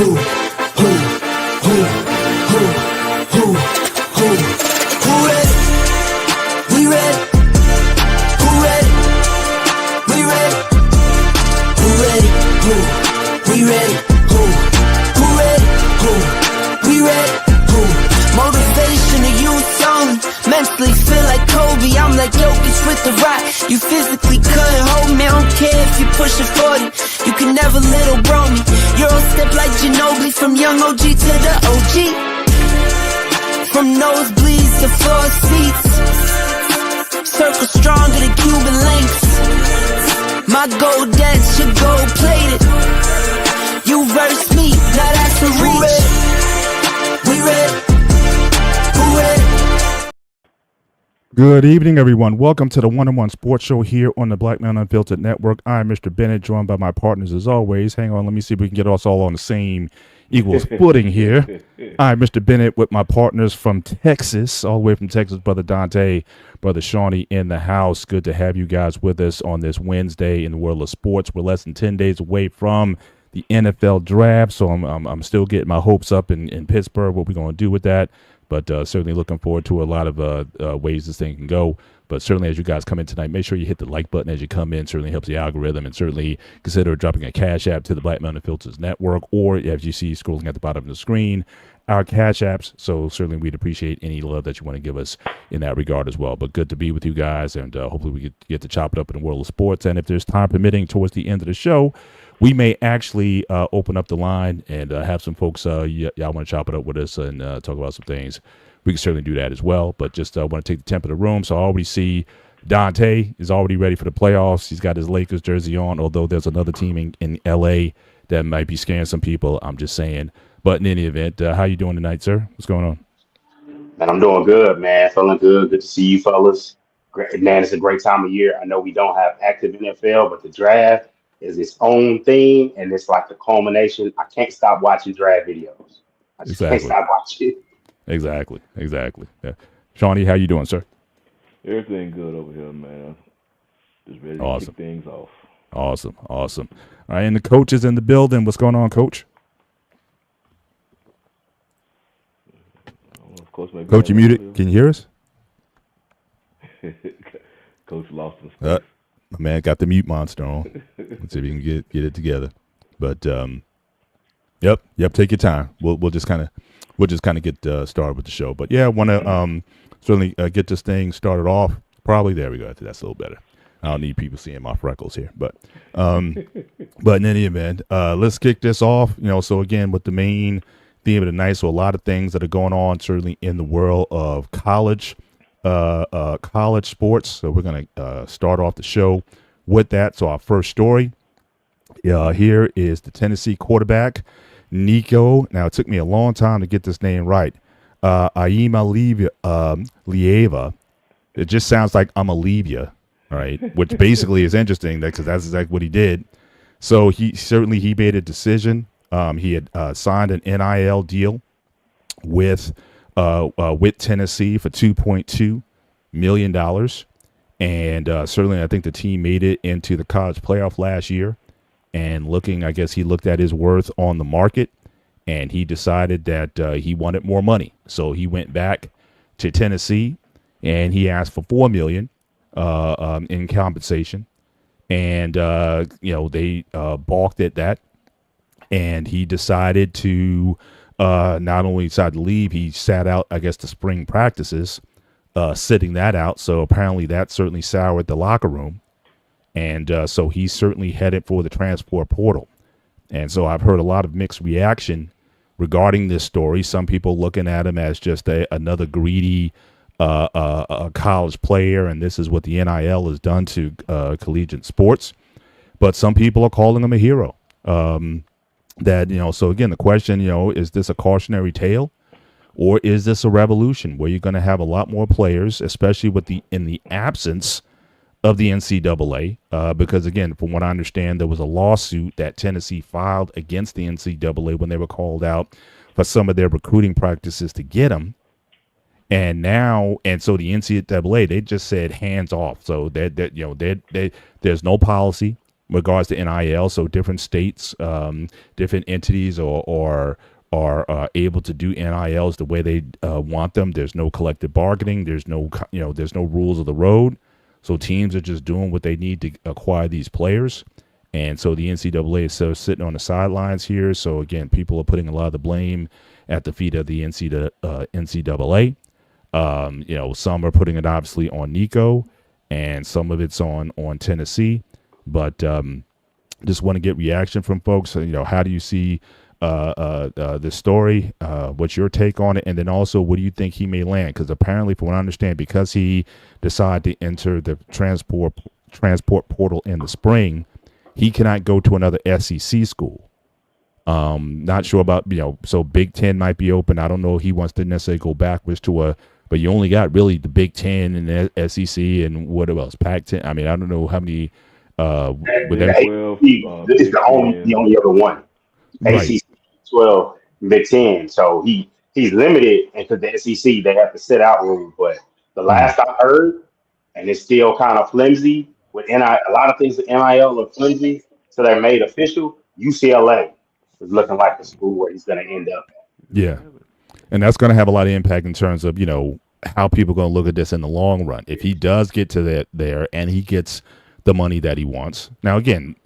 We ready? Who ready? We ready? Who ready? We ready? Who ready? We ready? Motivation to youth only. Mentally feel like Kobe. I'm like Jokic with the rock. You physically couldn't hold me. I don't care if you pushing 40. You can never little bro me. Euro step like Ginobili. From young OG to the OG. From nosebleeds to floor seats. Circle stronger than Cuban links. My gold dance, your gold plated. You verse me, now that's a reach. We ready? Who ready? Good evening, everyone. Welcome to the One-on-One Sports Show here on the Black Man Unfiltered Network. I'm Mr. Bennett, joined by my partners as always. Hang on, let me see if we can get us all on the same equals footing here. I'm Mr. Bennett with my partners from Texas, all the way from Texas, Brother Dante, Brother Shawnee in the house. Good to have you guys with us on this Wednesday in the world of sports. We're less than 10 days away from the NFL draft, so I'm still getting my hopes up in Pittsburgh, what we're going to do with that. But certainly looking forward to a lot of ways this thing can go. But certainly as you guys come in tonight, make sure you hit the like button as you come in. Certainly helps the algorithm. And certainly consider dropping a Cash App to the Black Mountain Filters Network. Or as you see scrolling at the bottom of the screen, our Cash Apps. So certainly we'd appreciate any love that you want to give us in that regard as well. But good to be with you guys. And hopefully we get to chop it up in the world of sports. And if there's time permitting towards the end of the show, we may actually open up the line and have some folks, y'all want to chop it up with us and talk about some things. We can certainly do that as well. But just want to take the temp of the room. So I already see Dante is already ready for the playoffs. He's got his Lakers jersey on, although there's another team in L.A. that might be scaring some people. I'm just saying. But in any event, how you doing tonight, sir? What's going on? Man, I'm doing good, man. Feeling good. Good to see you fellas. Great, man, it's a great time of year. I know we don't have active NFL, but the draft is its own thing, and it's like the culmination. I can't stop watching draft videos. I just can't stop watching. Exactly. Yeah. Shawnee, how you doing, sir? Everything good over here, man. Just ready to kick things off. Awesome. All right, and the coach is in the building. What's going on, Coach? Of course, Coach, you muted. Can you hear us? Coach lost in space. My man got the mute monster on. Let's see if we can get it together. But yep. Take your time. We'll just kind of get started with the show. But yeah, I want to certainly get this thing started off. Probably there we go. That's a little better. I don't need people seeing my freckles here. But in any event, let's kick this off. So again, with the main theme of the night, so a lot of things that are going on certainly in the world of college sports. So we're going to start off the show with that. So our first story here is the Tennessee quarterback, Nico. Now, it took me a long time to get this name right. Iamaleava. It just sounds like I'm a leave you, right? Which basically is interesting because that's exactly what he did. So he made a decision. He had signed an NIL deal with Tennessee for $2.2 million. And certainly I think the team made it into the college playoff last year. And I guess he looked at his worth on the market and he decided that he wanted more money. So he went back to Tennessee and he asked for $4 million in compensation. And, they balked at that. And he decided to not only decide to leave, he sat out, I guess, the spring practices, sitting that out. So apparently that certainly soured the locker room. And so he's certainly headed for the transfer portal. And so I've heard a lot of mixed reaction regarding this story. Some people looking at him as just another greedy college player, and this is what the NIL has done to collegiate sports. But some people are calling him a hero. So again, the question, is this a cautionary tale? Or is this a revolution where you're going to have a lot more players, especially in the absence of the NCAA? Because, again, from what I understand, there was a lawsuit that Tennessee filed against the NCAA when they were called out for some of their recruiting practices to get them. And so the NCAA, they just said hands off. So there's no policy. regards to NIL. So different states, different entities are able to do NILs the way they want them. There's no collective bargaining. There's no rules of the road. So teams are just doing what they need to acquire these players. And so the NCAA is sort of sitting on the sidelines here. So again, people are putting a lot of the blame at the feet of the NCAA. Some are putting it obviously on Nico, and some of it's on Tennessee. But just want to get reaction from folks. How do you see this story? What's your take on it? And then also, what do you think he may land? Because apparently, from what I understand, because he decided to enter the transport portal in the spring, he cannot go to another SEC school. Not sure about, so Big Ten might be open. I don't know if he wants to necessarily go backwards but you only got really the Big Ten and the SEC and what else? Pac-10. I mean, I don't know how many. This is the only other one. Right. ACC 12, Big Ten. So he's limited, and because the SEC they have to sit out rule. But the last I heard, and it's still kind of flimsy with NIL. A lot of things with NIL are flimsy, so they're made official. UCLA is looking like the school where he's going to end up. Yeah, and that's going to have a lot of impact in terms of how people are going to look at this in the long run. If he does get to that there and he gets the money that he wants. Now, again,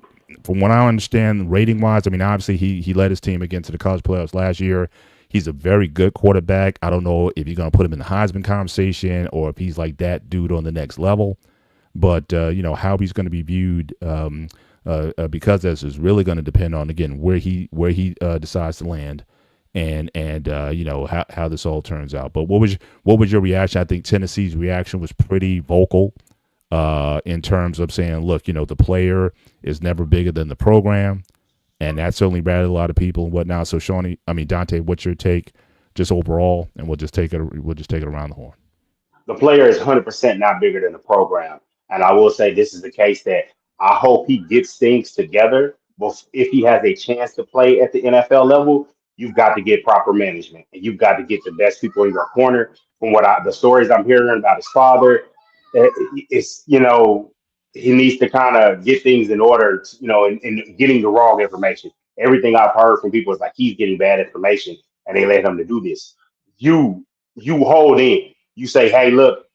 from what I understand, rating wise, I mean, obviously he led his team against the college playoffs last year. He's a very good quarterback. I don't know if you're going to put him in the Heisman conversation or if he's like that dude on the next level. But, how he's going to be viewed because this is really going to depend on, again, where he decides to land and how this all turns out. But what was your reaction? I think Tennessee's reaction was pretty vocal in terms of saying, look, the player is never bigger than the program. And that certainly rattled a lot of people and whatnot. So Dante, what's your take just overall? And we'll just take it around the horn. The player is 100% not bigger than the program. And I will say this is the case that I hope he gets things together. But if he has a chance to play at the NFL level, you've got to get proper management and you've got to get the best people in your corner. From the stories I'm hearing about his father, it's, he needs to kind of get things in order, and getting the wrong information. Everything I've heard from people is like he's getting bad information and they let him to do this. You hold in. You say, hey, look,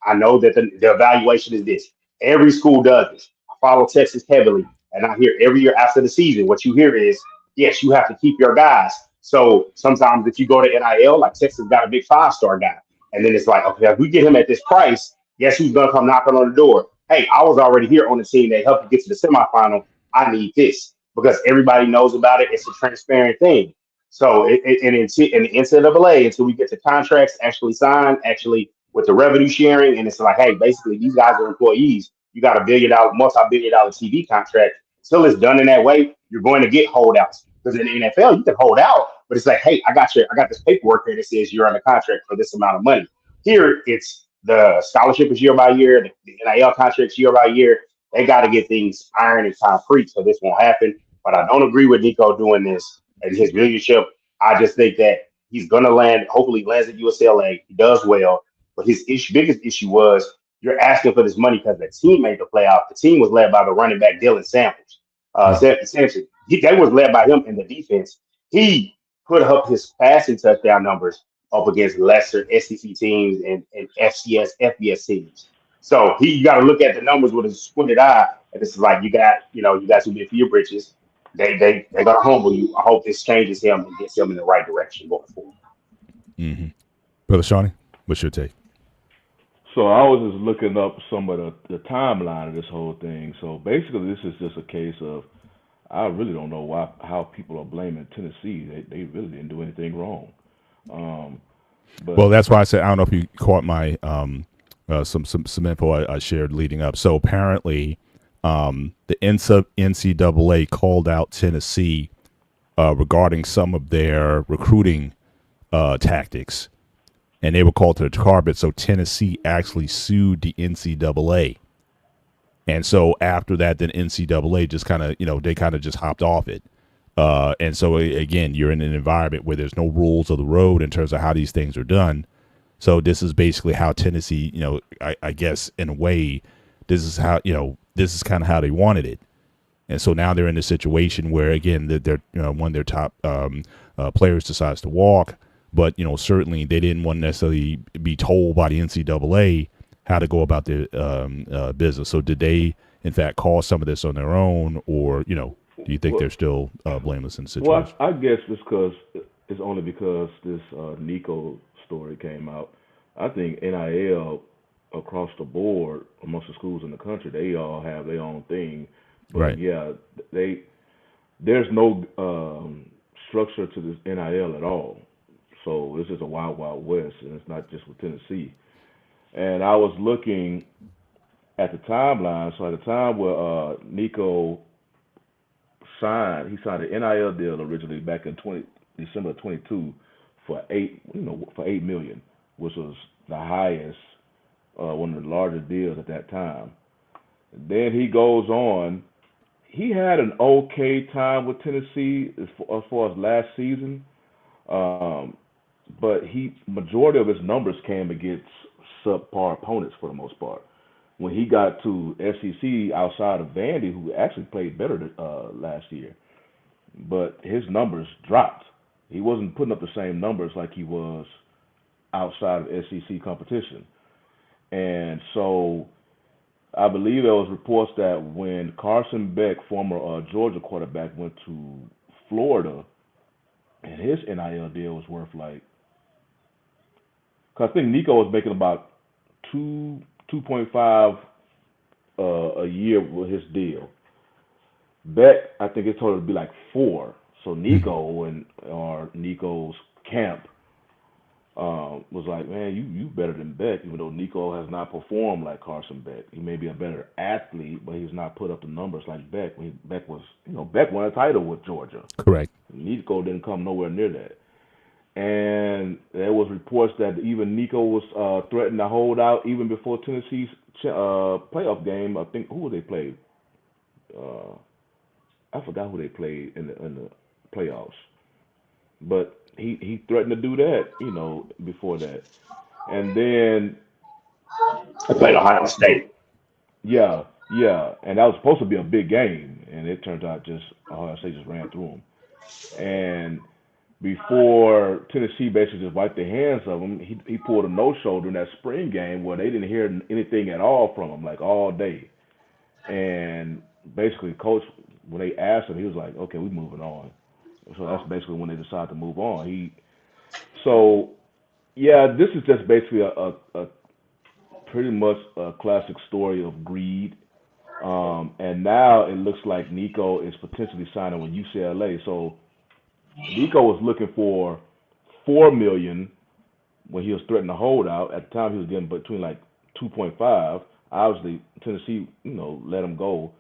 I know that the evaluation is this. Every school does this. I follow Texas heavily, and I hear every year after the season, what you hear is, yes, you have to keep your guys. So sometimes if you go to NIL, like Texas got a big 5-star guy, and then it's like, okay, if we get him at this price, guess who's going to come knocking on the door? Hey, I was already here on the team that helped you get to the semifinal. I need this because everybody knows about it. It's a transparent thing. So in the NCAA, until we get the contracts actually signed, actually with the revenue sharing, and it's like, hey, basically these guys are employees. You got $1 multi-billion-dollar TV contract. Until it's done in that way, you're going to get holdouts. Because in the NFL, you can hold out, but it's like, hey, I got this paperwork here that says you're under contract for this amount of money. Here, it's the scholarship is year by year, the NIL contracts year by year. They got to get things iron and concrete so this won't happen. But I don't agree with Nico doing this and his leadership. I just think that he's going to land, hopefully lands at UCLA. He does well. But his biggest issue was you're asking for this money because the team made the playoff. The team was led by the running back, Dylan Sampson. They was led by him in the defense. He put up his passing touchdown numbers up against lesser SEC teams and FBS teams. So you got to look at the numbers with a squinted eye. And it's like you got to be for your britches. They got to humble you. I hope this changes him and gets him in the right direction going forward. Mm-hmm. Brother Shawnee, what's your take? So I was just looking up some of the timeline of this whole thing. So basically, this is just a case of I really don't know how people are blaming Tennessee. They really didn't do anything wrong. Well, that's why I said I don't know if you caught my some info I shared leading up. So apparently, the NCAA called out Tennessee regarding some of their recruiting tactics, and they were called to the carpet. So Tennessee actually sued the NCAA. And so after that, then NCAA just kind of just hopped off it. And so, again, you're in an environment where there's no rules of the road in terms of how these things are done. So this is basically how Tennessee, I guess in a way, this is kind of how they wanted it. And so now they're in a situation where, again, they're one of their top players decides to walk, but certainly they didn't want to necessarily be told by the NCAA how to go about their business. So did they, in fact, cause some of this on their own, or do you think they're still blameless in the situation? Well, I guess it's only because this Nico story came out. I think NIL across the board amongst the schools in the country, they all have their own thing. But right. Yeah, there's no structure to this NIL at all. So this is a wild, wild west, and it's not just with Tennessee. And I was looking at the timeline. So at the time where Nico signed an NIL deal originally back in December 22 for $8 million, which was the highest, one of the largest deals at that time. Then he goes on. He had an okay time with Tennessee as far as last season, but majority of his numbers came against subpar opponents for the most part. When he got to SEC outside of Vandy, who actually played better last year, but his numbers dropped. He wasn't putting up the same numbers like he was outside of SEC competition. And so I believe there was reports that when Carson Beck, former Georgia quarterback, went to Florida, and his NIL deal was worth because I think Nico was making about 2.5 a year with his deal. Beck, I think it told to be like 4. So Nico's camp was like, man, you better than Beck, even though Nico has not performed like Carson Beck. He may be a better athlete, but he's not put up the numbers like Beck. Beck won a title with Georgia. Correct. Nico didn't come nowhere near that. And there was reports that even Nico was threatening to hold out even before Tennessee's playoff game. I think who they played? I forgot who they played in the playoffs, but he threatened to do that, before that. And then I played Ohio State. Yeah, and that was supposed to be a big game, and it turned out Ohio State just ran through them. And before Tennessee basically just wiped their hands of him, he pulled a no-show during that spring game where they didn't hear anything at all from him, like all day. And basically, coach, when they asked him, he was like, "Okay, we're moving on." So that's basically when they decided to move on. This is just basically a pretty much a classic story of greed. And now it looks like Nico is potentially signing with UCLA. So Nico was looking for $4 million when he was threatening to hold out. At the time, he was getting between like 2.5. Obviously, Tennessee, let him go.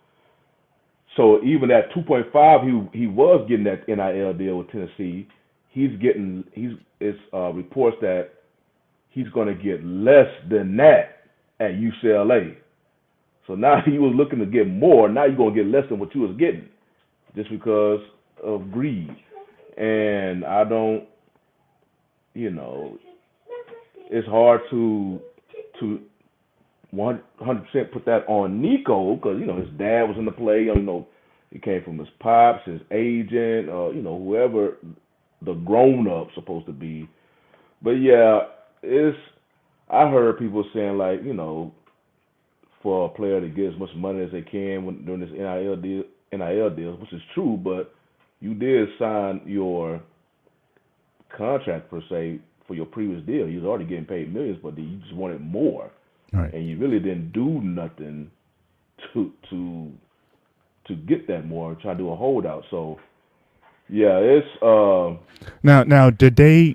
So even at 2.5, he was getting that NIL deal with Tennessee. It's reports that he's going to get less than that at UCLA. So now he was looking to get more. Now you're going to get less than what you was getting, just because of greed. And I don't, it's hard to 100% put that on Nico because his dad was in the play. It came from his pops, his agent, whoever the grown up supposed to be. But yeah, I heard people saying like for a player to get as much money as they can during this NIL deal, which is true, but you did sign your contract per se for your previous deal. You was already getting paid millions, but you just wanted more. Right. And you really didn't do nothing to get that more, try to do a holdout. So yeah, it's now did they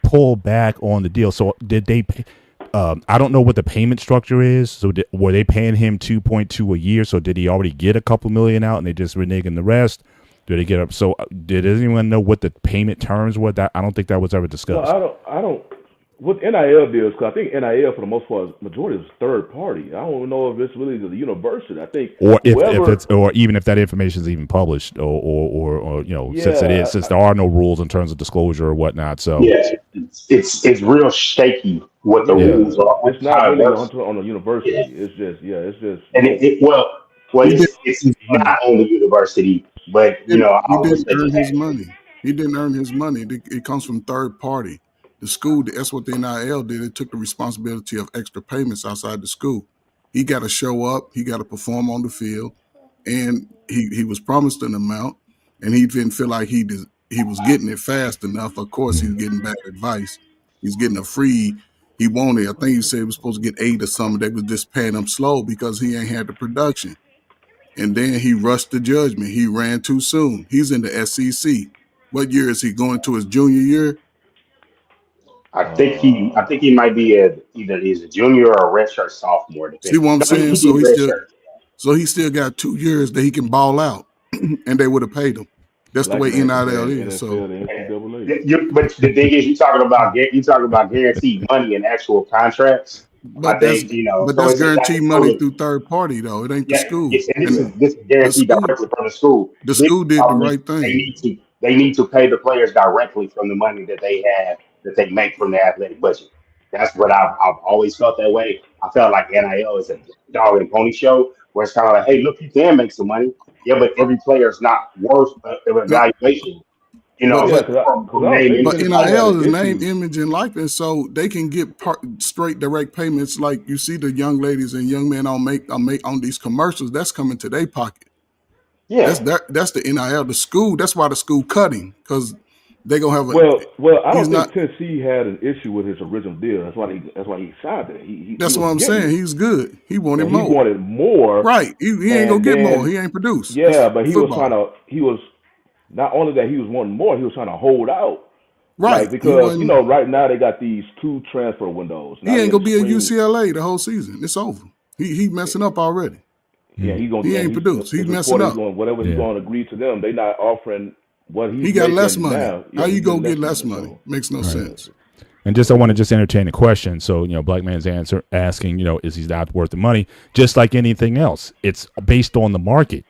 pull back on the deal? So did they I don't know what the payment structure is. So were they paying him 2.2 a year? So did he already get a couple million out and they just reneging the rest? Did they get up? So did anyone know what the payment terms were? That I don't think that was ever discussed. Well, I don't. With NIL deals, because I think NIL for the most part, majority is third party. I don't know if it's really the university. I think, or if it's, or even if that information is even published, or since there are no rules in terms of disclosure or whatnot. So yes, it's real shaky what the rules are. It's not really on the university. Yeah. It's just and Well, He didn't it's earn his money. not on the university, but I He always didn't say earn just his ask. money. He didn't earn his money. It comes from third party. The school, that's what the NIL did. It took the responsibility of extra payments outside the school. He got to show up. He got to perform on the field, and he was promised an amount, and he didn't feel like he was getting it fast enough. Of course, he's getting bad advice. He's getting a free. He wanted. I think he said he was supposed to get 8 or something. They was just paying him slow because he ain't had the production. And then he rushed to judgment. He ran too soon. He's in the SEC. What year is he going to his junior year? I think he might be either he's a junior or a redshirt sophomore. See Depending. what I'm No, saying? he'd be a redshirt. So he still got 2 years that he can ball out, and they would have paid him. That's the Black way man NIL comparing is. So, NFL to NCAA. But the thing is, you talking about guaranteed money and actual contracts. I but that's think so. that's It's like guaranteed it's money totally through third party though. It ain't the yeah. school, And and this is the guaranteed school directly from the school. the The big school did the problem is right thing. they need to pay the players directly from the money that they have that they make from their athletic budget. That's what I've always felt that way. I felt like NIL is a dog and pony show where it's kind of like, hey, look, you can make some money. Yeah, but every player is not worth an No, evaluation. but Yeah, but because I From don't name, think But image, Tennessee likeness. had an NIL is name, issue. image, and likeness, so they can get straight direct payments. Like you see the young ladies and young men on on these commercials. That's coming to their pocket. Yeah, That's the NIL. The school. That's why the school cutting because they gonna have a. Well, I He's don't not. think Tennessee had an issue with his original deal. That's why he signed it. He That's what was I'm getting saying. it, He's good. He wanted and he more. wanted more. Right. He ain't gonna And get more. then He ain't produce. yeah, It's but football. he was not only that he was wanting more, he was trying to hold out. Right. Like because right now they got these two transfer windows. He Now they ain't in the gonna be at spring. UCLA the whole season. It's over. He messing up already. Yeah, he's gonna He and ain't produced. He's it's messing reported he's up. going whatever he's Yeah. going to agree to them. They not offering what he's He got less making money. now. How Yeah, you he's gonna getting get less less money. money? Makes no Right. sense. And I want to just entertain a question. So, Black man's answer asking, is he not worth the money? Just like anything else, it's based on the market.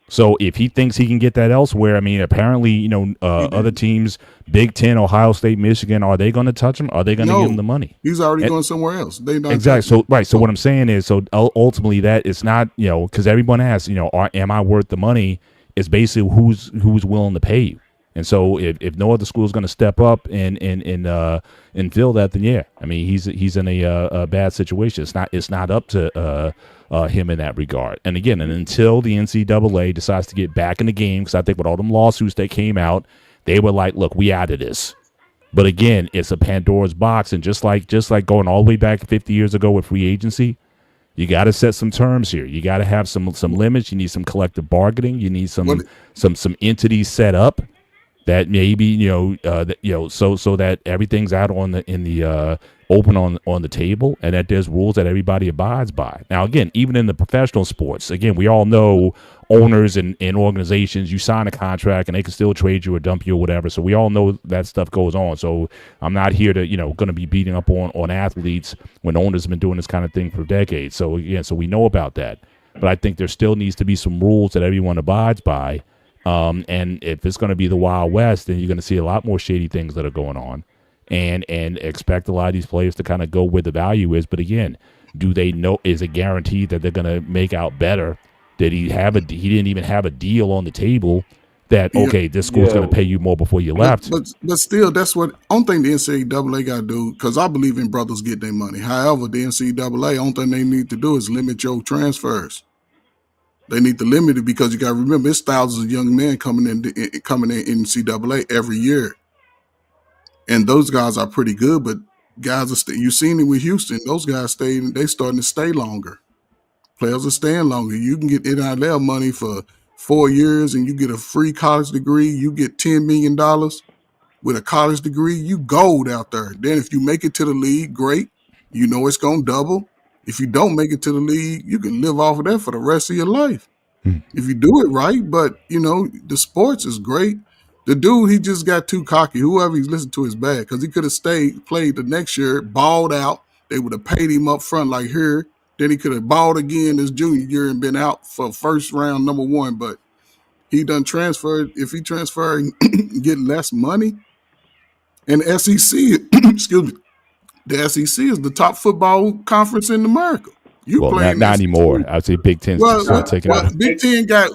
So if he thinks he can get that elsewhere, I mean, apparently, other teams, Big Ten, Ohio State, Michigan, are they going to touch him? Are they going to give him No, the money? he's already And- going somewhere else. They not Exactly. touching him. So right. So what I'm saying is, so ultimately, that it's not, because everyone asks, am I worth the money? It's basically who's willing to pay you. And so if no other school is going to step up and fill that, then yeah, I mean he's in a bad situation. It's not up to him in that regard. And again, and until the NCAA decides to get back in the game, because I think with all them lawsuits that came out, they were like, look, we out of this. But again, it's a Pandora's box, and just like going all the way back 50 years ago with free agency, you got to set some terms here. You got to have some limits. You need some collective bargaining. You need some entities set up that maybe so that everything's out in the open on the table, and that there's rules that everybody abides by. Now, again, even in the professional sports, again, we all know owners and organizations, you sign a contract and they can still trade you or dump you or whatever. So we all know that stuff goes on. So I'm not here to going to be beating up on athletes when owners have been doing this kind of thing for decades. So again, so we know about that. But I think there still needs to be some rules that everyone abides by. And if it's going to be the Wild West, then you're going to see a lot more shady things that are going on, and expect a lot of these players to kind of go where the value is. But again, do they know? Is it guaranteed that they're going to make out better? Did he didn't even have a deal on the table that okay, this school's going to pay you more before you left. But still, that's what I don't think the NCAA got to do, because I believe in brothers getting their money. However, the NCAA, only thing they need to do is limit your transfers. They need to limit it, because you got to remember, it's thousands of young men coming in NCAA every year, and those guys are pretty good. But guys are you've seen it with Houston; those guys they starting to stay longer. Players are staying longer. You can get NIL money for 4 years, and you get a free college degree. You get $10 million with a college degree. You gold out there. Then if you make it to the league, great. You know it's gonna double. If you don't make it to the league, you can live off of that for the rest of your life if you do it right. But the sports is great. The dude, he just got too cocky. Whoever he's listened to is bad, because he could have played the next year, balled out. They would have paid him up front like here. Then he could have balled again this junior year and been out for first round number 1. But he done transferred. If he transferred and get less money, and the SEC, excuse me, the SEC is the top football conference in America. You Well, not playing not anymore. SEC. I'd say Big Ten's Well, sort of taking over. Big Ten got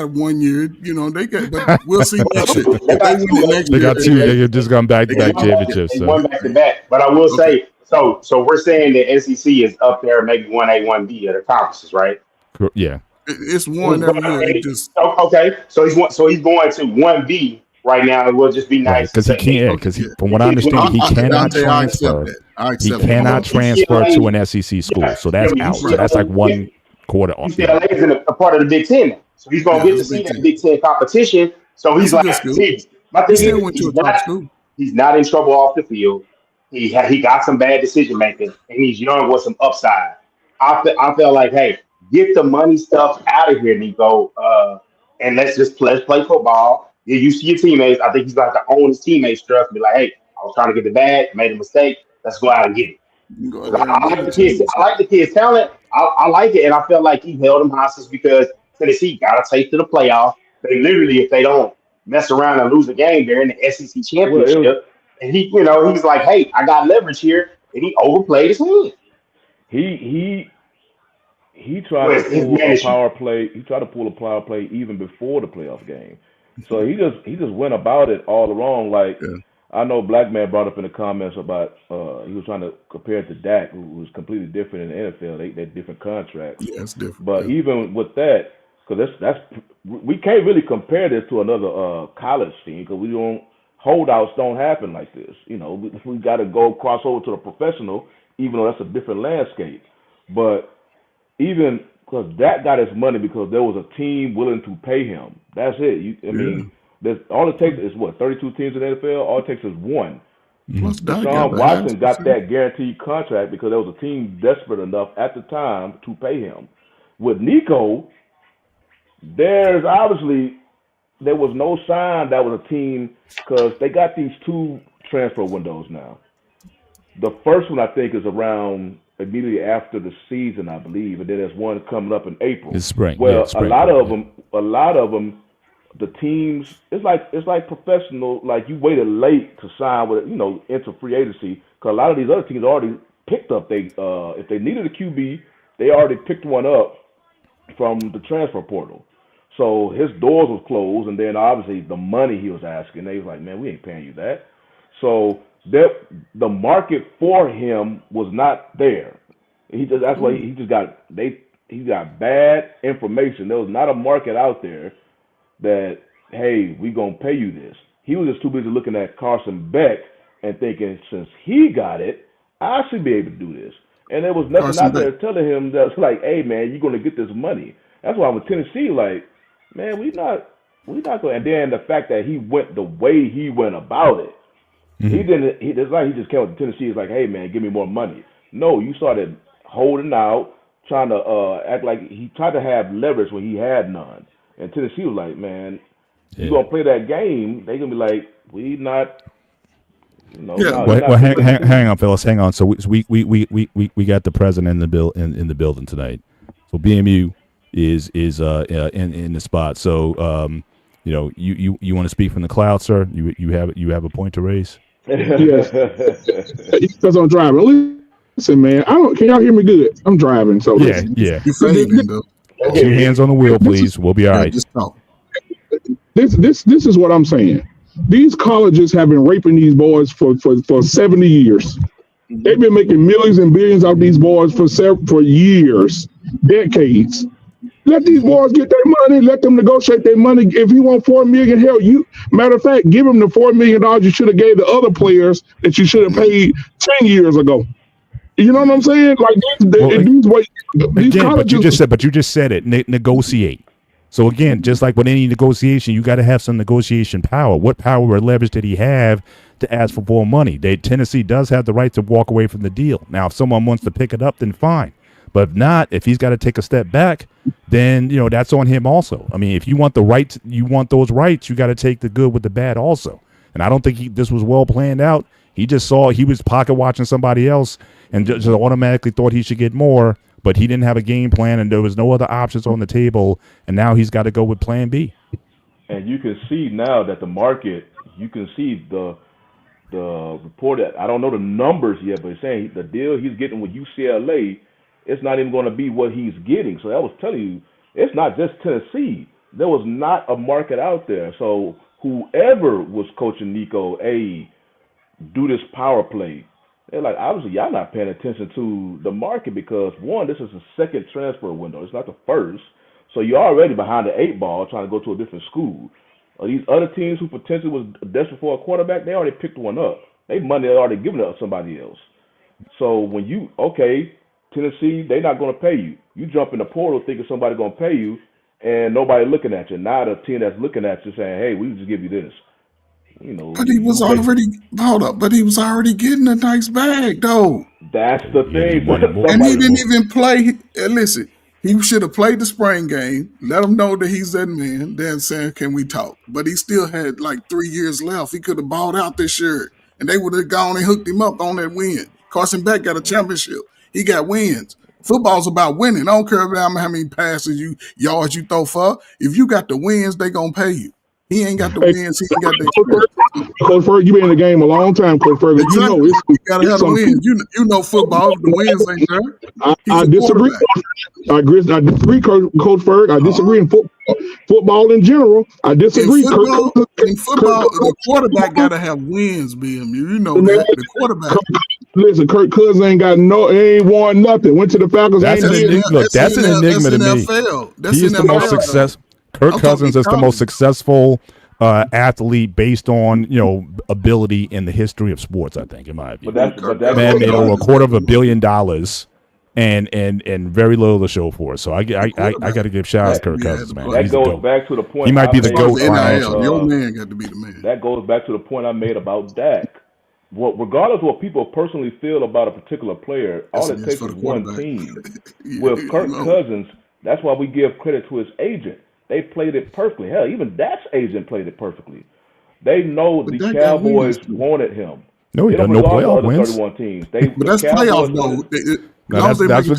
1 year. You know they got, but we'll see next year. Well, they If they got win two it next They year, got two. SEC. They just gone back to they back get championships. They So won back to back. But I will okay. say, so we're saying that SEC is up there, maybe 1A, 1B of the conferences, right? yeah, It's He's one going, every year. It just okay, so he's going to 1B right now. It will just be right. nice to Because he say, can't. hey, okay. Because Yeah, from what I the understand, he cannot Dante, I accept transfer. that. I He accept that. cannot transfer to an SEC school. yeah, So yeah, that's but out. So that's like UCLA, one quarter off. Yeah. UCLA is a part of the Big Ten now. So he's going Yeah, to get it's to a see Big that Ten. Big Ten competition. So he's It's a like, good school. see, my He thing still is, went to a top school. he's not in trouble off the field. He got some bad decision making, and he's young with some upside. I felt like, hey, get the money stuff out of here, Nico, and let's play football. Get used to your teammates. I think he's got to own his teammates' trust. Be like, hey, I was trying to get the bag, made a mistake. Let's go out and get it. You can go out 'Cause there and I get like it the too. kids. I like the kids' talent. I like it, and I felt like he held them hostage because Tennessee got to take to the playoffs. They literally, if they don't mess around and lose a game, they're in the SEC Well, it was championship. And he's like, hey, I got leverage here, and he overplayed his hand he he tried to with his pull a management. power play. He tried to pull a power play even before the playoff game. So he just went about it all wrong. Like Yeah, I know Black Man brought up in the comments about he was trying to compare it to Dak, who was completely different in the NFL. They're different contracts. yeah, it's different. But Yeah. even with that, because that's we can't really compare this to another college team because we don't holdouts don't happen like this. You know, we got to go cross over to the professional, even though that's a different landscape. But even because that got his money because there was a team willing to pay him. That's it. I Yeah. mean, there's all it takes is what 32 teams in the NFL. All it takes is one. Plus, Doc got Deshaun behind Watson some got shit. that guaranteed contract because there was a team desperate enough at the time to pay him. With Nico, there's obviously there was no sign that was a team because they got these two transfer windows now. The first one I think is around immediately after the season, I believe, and then there's one coming up in April. It's spring. Yeah, Well, it's spring. a lot of them, the teams, it's like professional. Like you waited late to sign with, enter free agency because a lot of these other teams already picked up. If they needed a QB, they already picked one up from the transfer portal. So his doors was closed, and then obviously the money he was asking, they was like, man, we ain't paying you that. So the market for him was not there. That's why he got bad information. There was not a market out there that, hey, we gonna pay you this. He was just too busy looking at Carson Beck and thinking, since he got it, I should be able to do this. And there was nothing Carson out there Beck. telling him that's like, hey man, you're gonna get this money. That's why with Tennessee, like, man, we not going. And then the fact that he went the way he went about it, he didn't. It's like he just came with Tennessee. It's like, hey man, give me more money. No, you started holding out, trying to act like he tried to have leverage when he had none. And Tennessee was like, man, you gonna play that game? They gonna be like, we not. No, Yeah. no, Well, you're well not. hang on, fellas. Hang on. So we got the president in the building tonight. So BMU is in the spot. So you want to speak from the cloud, sir? You have a point to raise. Yes, because I'm driving. Listen, man, I don't. Can y'all hear me good? I'm driving, so Yeah, listen. yeah. You This, fading though. Two hands on the wheel, this is please. We'll be all Yeah, right. just talk. this is what I'm saying. These colleges have been raping these boys for 70 years. They've been making millions and billions out these boys for years, decades. Let these boys get their money. Let them negotiate their money. If you want $4 million, hell, matter of fact, give them the $4 million you should have gave the other players that you should have paid 10 years ago. You know what I'm saying? Like Well, these again, but you colleges. just said it. Negotiate. So again, just like with any negotiation, you got to have some negotiation power. What power or leverage did he have to ask for more money? Tennessee does have the right to walk away from the deal. Now, if someone wants to pick it up, then fine. But if not, if he's got to take a step back, then that's on him also. I mean, if you want the rights, you want those rights, you got to take the good with the bad also. And I don't think this was well planned out. He just saw he was pocket watching somebody else and just automatically thought he should get more, but he didn't have a game plan and there was no other options on the table. And now he's got to go with plan B. And you can see now that the market, you can see the report that I don't know the numbers yet, but it's saying the deal he's getting with UCLA it's not even going to be what he's getting. So I was telling you, it's not just Tennessee. There was not a market out there. So whoever was coaching Nico, do this power play. They're like, obviously, y'all not paying attention to the market because, one, this is the second transfer window. It's not the first. So you're already behind the 8 ball trying to go to a different school. These other teams who potentially was desperate for a quarterback, they already picked one up. They money they already given it to somebody else. So when Tennessee, they're not going to pay you. You jump in the portal thinking somebody's going to pay you, and nobody looking at you. Now the team that's looking at you saying, hey, we just give you this. But he was already But he was already getting a nice bag, though. That's the thing. And he didn't even play. Listen, he should have played the spring game. Let him know that he's that man. Then saying, "Can we talk?" But he still had like 3 years left. He could have balled out this year, and they would have gone and hooked him up on that win. Carson Beck got a championship. He got wins. Football's about winning. I don't care about how many passes yards you throw for. If you got the wins, they gonna pay you. He ain't got the wins. He ain't got the Coach Ferg, you been in the game a long time, Coach Ferg. Exactly. You gotta have the wins. You know football. The wins ain't there. I disagree. I disagree, Coach Ferg. I disagree in football in general. I disagree. In football, the quarterback gotta have wins, BM. You know that. The quarterback. Listen, Kirk Cousins ain't won nothing. Went to the Falcons. That's an enigma to me. He's the most successful. Kirk Cousins is the most successful athlete based on ability in the history of sports. I think, in my opinion, but that man made over $250 million and very little to show for it. So I got to give shout out to Kirk Cousins, man. That goes back to the point. He might be the GOAT. Your man got to be the man. That goes back to the point I made about Dak. Regardless of what people personally feel about a particular player, all it takes is one team. With Kirk Cousins, that's why we give credit to his agent. They played it perfectly. Hell, even Dak's agent played it perfectly. They know the Cowboys wanted him. No, he got no playoff wins. 31 teams. But that's playoff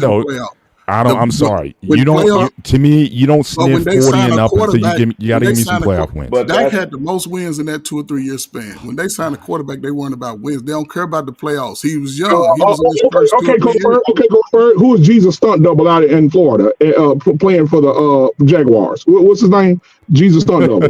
though. I'm sorry. You don't. To me, you don't sniff 40 and up until you got to give me some playoff wins. But Dak had the most wins in that 2 or 3 year span. When they signed a quarterback, they weren't about wins. They don't care about the playoffs. He was young. He was in his first Coach Bird. Who is Jesus stunt double out in Florida playing for the Jaguars? What's his name? Jesus stunt double.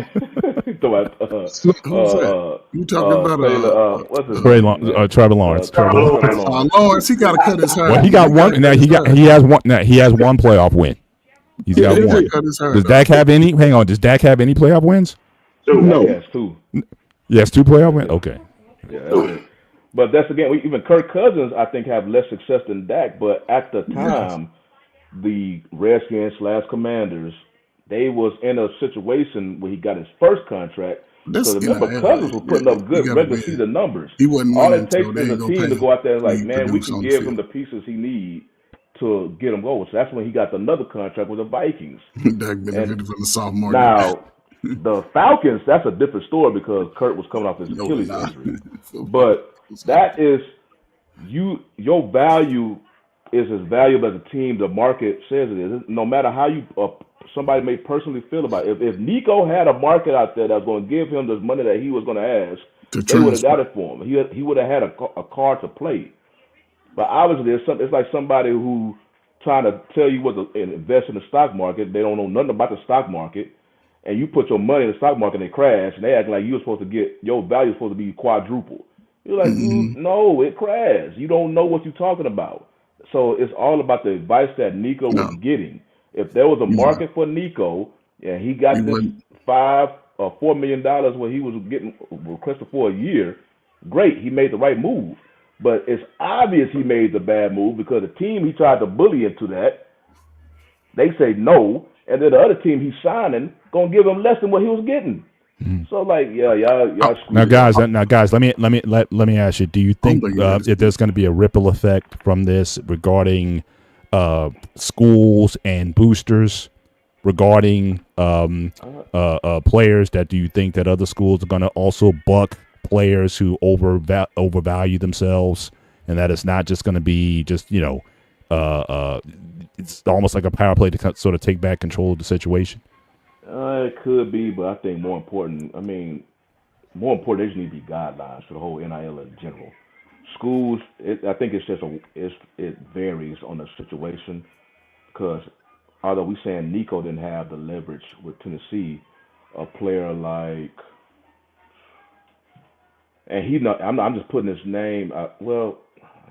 You talking about Trevor Lawrence. Lawrence, he got to cut his hair. Well, he got one. Now he has one. Now he has one playoff win. He's got one. Does Dak have any? Hang on. Does Dak have any playoff wins? No. He has 2. He has 2 playoff wins. Okay. Yeah. But that's again. Even Kirk Cousins, I think, have less success than Dak. But at the time, the Redskins / Commanders, they was in a situation where he got his first contract. So remember, Cousins was putting up good regular season numbers. All it takes is a team to go out there and like, man, we can give him the pieces he needs to get him going. So that's when he got another contract with the Vikings. Dak benefited from the sophomore. Now, the Falcons, that's a different story because Kurt was coming off his Achilles injury. But that is your value is as valuable as a team the market says it is. No matter how you somebody may personally feel about it. If Nico had a market out there that was going to give him the money that he was going to ask, they would have got it for him. He would have had a card to play. But obviously, it's like somebody who trying to tell you what to invest in the stock market. They don't know nothing about the stock market, and you put your money in the stock market and they crash, and they act like you're supposed to get your value supposed to be quadruple. You're like, no, it crashed. You don't know what you're talking about. So it's all about the advice that Nico was getting. If there was a market for Nico, and he got this $5 or $4 million what he was getting requested for a year, great. He made the right move. But it's obvious he made the bad move because the team he tried to bully into that, they say no, and then the other team he's signing gonna give him less than what he was getting. So like, y'all now guys, let me ask you: do you think if there's going to be a ripple effect from this regarding schools and boosters regarding players? That do you think that other schools are going to also buck players who overvalue themselves, and that it's not just going to be just it's almost like a power play to sort of take back control of the situation? It could be, but I think more important, there just need to be guidelines for the whole NIL in general. schools, I think it's just it varies on the situation because although we saying Nico didn't have the leverage with Tennessee, a player like and he not I'm just putting his name well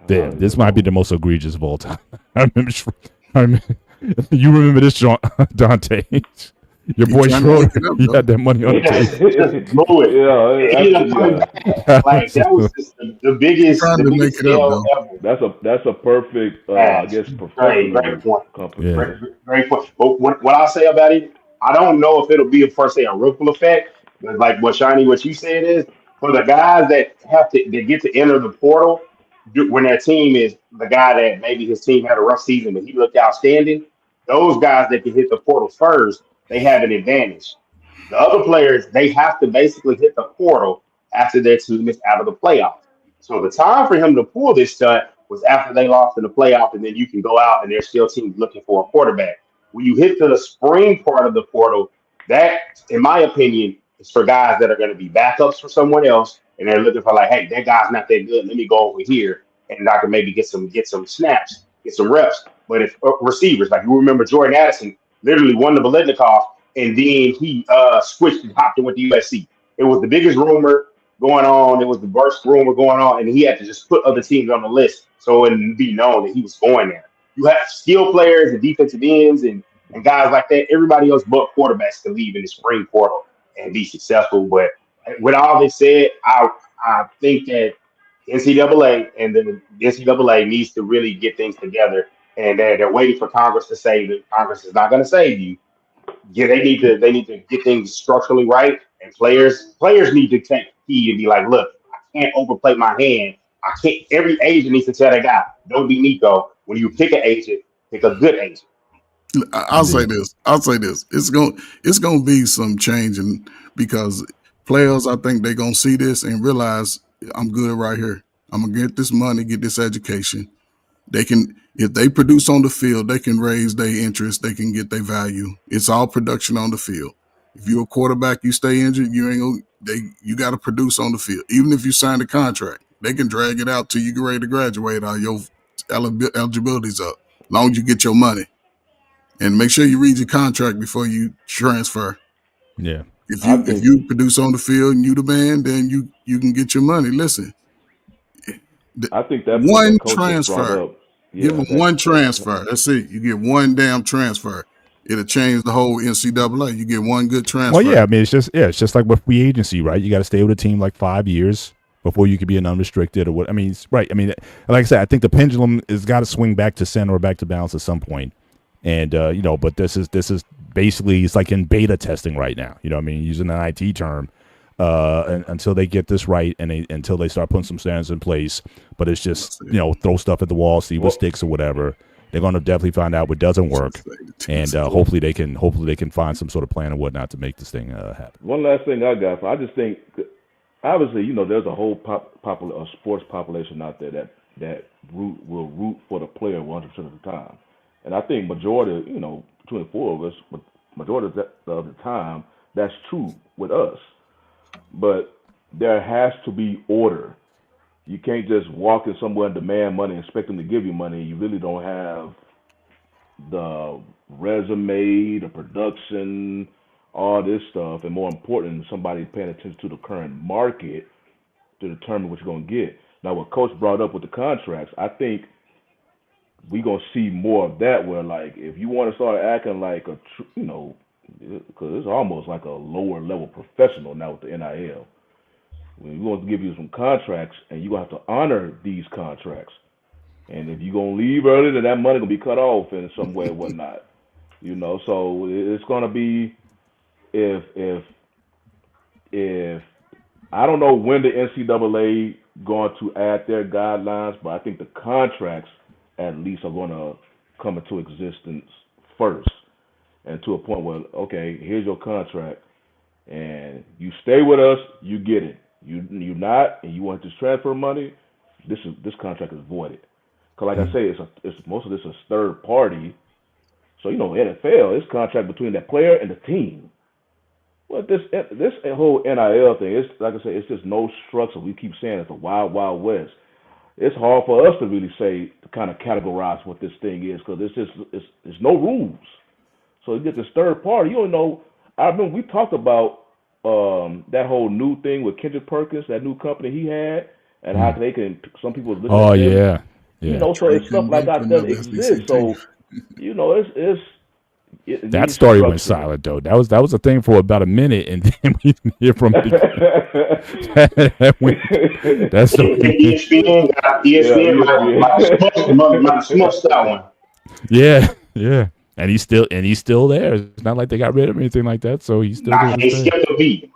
I Damn, don't this even might be know. the most egregious of all time. I remember you remember this, Dante? Your He boy trying to make Schroeder, it up he though. had that money on the It table. just blew it. Yeah, It ended up coming yeah. back. Like that was just the biggest Trying the to make biggest it up L though. ever. That's a perfect I Ash. guess Great professional point. company. Yeah, Great point. But what I'll say about it, I don't know if it'll be a per se a ripple effect. But like what you said is for the guys that get to enter the portal when their team is the guy that maybe his team had a rough season but he looked outstanding. Those guys that can hit the portal first, they have an advantage. The other players, they have to basically hit the portal after their team is out of the playoffs. So the time for him to pull this stunt was after they lost in the playoff, and then you can go out and there's still teams looking for a quarterback. When you hit to the spring part of the portal, that, in my opinion, is for guys that are going to be backups for someone else, and they're looking for like, hey, that guy's not that good. Let me go over here, and I can maybe get some snaps, get some reps. But if receivers, like you remember Jordan Addison, literally won the Biletnikoff, and then he switched and hopped in with the USC. It was the biggest rumor going on. It was the worst rumor going on, and he had to just put other teams on the list so it would be known that he was going there. You have skill players and defensive ends and guys like that. Everybody else but quarterbacks can leave in the spring portal and be successful. But with all this said, I think that NCAA and the NCAA needs to really get things together, and they're waiting for Congress to say that Congress is not going to save you. Yeah, they need to get things structurally right, and players need to take heed and be like, look, I can't overplay my hand. I can't. Every agent needs to tell that guy, don't be Nico. When you pick an agent, pick a good agent. I'll say indeed. this. I'll say this. It's gonna be some changing because players, I think they're gonna see this and realize I'm good right here. I'm gonna get this money, get this education. They can, if they produce on the field, they can raise their interest, they can get their value. It's all production on the field. If you're a quarterback, you stay injured, you ain't gonna, you got to produce on the field. Even if you sign a contract, they can drag it out till you get ready to graduate or your eligibility's up. As long as you get your money. And make sure you read your contract before you transfer. Yeah, If I you if think you produce on the field and you the man, then you can get your money. Listen, the, I think that point one that coach just brought transfer. up, Give yeah, them one transfer. That's it. You get one damn transfer. It'll change the whole NCAA. You get one good well, transfer. yeah. I mean, it's just like with free agency, right? You got to stay with a team like 5 years before you could be an unrestricted or what. I mean, right. I mean, like I said, I think the pendulum has got to swing back to center or back to balance at some point. And but this is basically it's like in beta testing right now. I mean, using an IT term, until they get this right and until they start putting some standards in place. But it's just That's it. throw stuff at the wall, see what well, sticks or whatever. They're going to definitely find out what doesn't work, and hopefully they can find some sort of plan or whatnot to make this thing happen. one last thing I got. I just think obviously there's a whole a sports population out there that will root for the player 100% of the time, and I think majority between the four of us, majority of the time that's true with us. But there has to be order. You can't just walk in somewhere and demand money and expect them to give you money. You really don't have the resume, the production, all this stuff, and more important, somebody paying attention to the current market to determine what you're going to get. Now, what Coach brought up with the contracts, I think we're going to see more of that where, like, if you want to start acting like because it's almost like a lower level professional now with the NIL. We want to give you some contracts, and you're going to have to honor these contracts. And if you're going to leave early, then that money going to be cut off in some way or whatnot. So it's going to be if if I don't know when the NCAA going to add their guidelines, but I think the contracts at least are going to come into existence first, and to a point where okay, here's your contract, and you stay with us, you get it. You not, and you want this transfer money, this contract is voided. Cause like I say, it's most of this is third party. So NFL, it's contract between that player and the team. Well, this whole NIL thing, it's like I say, it's just no structure. We keep saying it's a wild, wild west. it's hard for us to really say to kind of categorize what this thing is because it's no rules. So you get this third party. You don't know. I remember we talked about that whole new thing with Kendrick Perkins, that new company he had, and how they can. Some people listen Oh to him. yeah, You yeah. know, so it's stuff like that doesn't Another exist. SBC So team. you know, it That needs story went structure. silent though. That was a thing for about a minute, and then we didn't hear from it again. That's ESPN got Yeah, ESPN ESPN. might have smoked that one. yeah, yeah. And he's still there. It's not like they got rid of him or anything like that. So he's still Nah, doing he his thing. skipped a beat.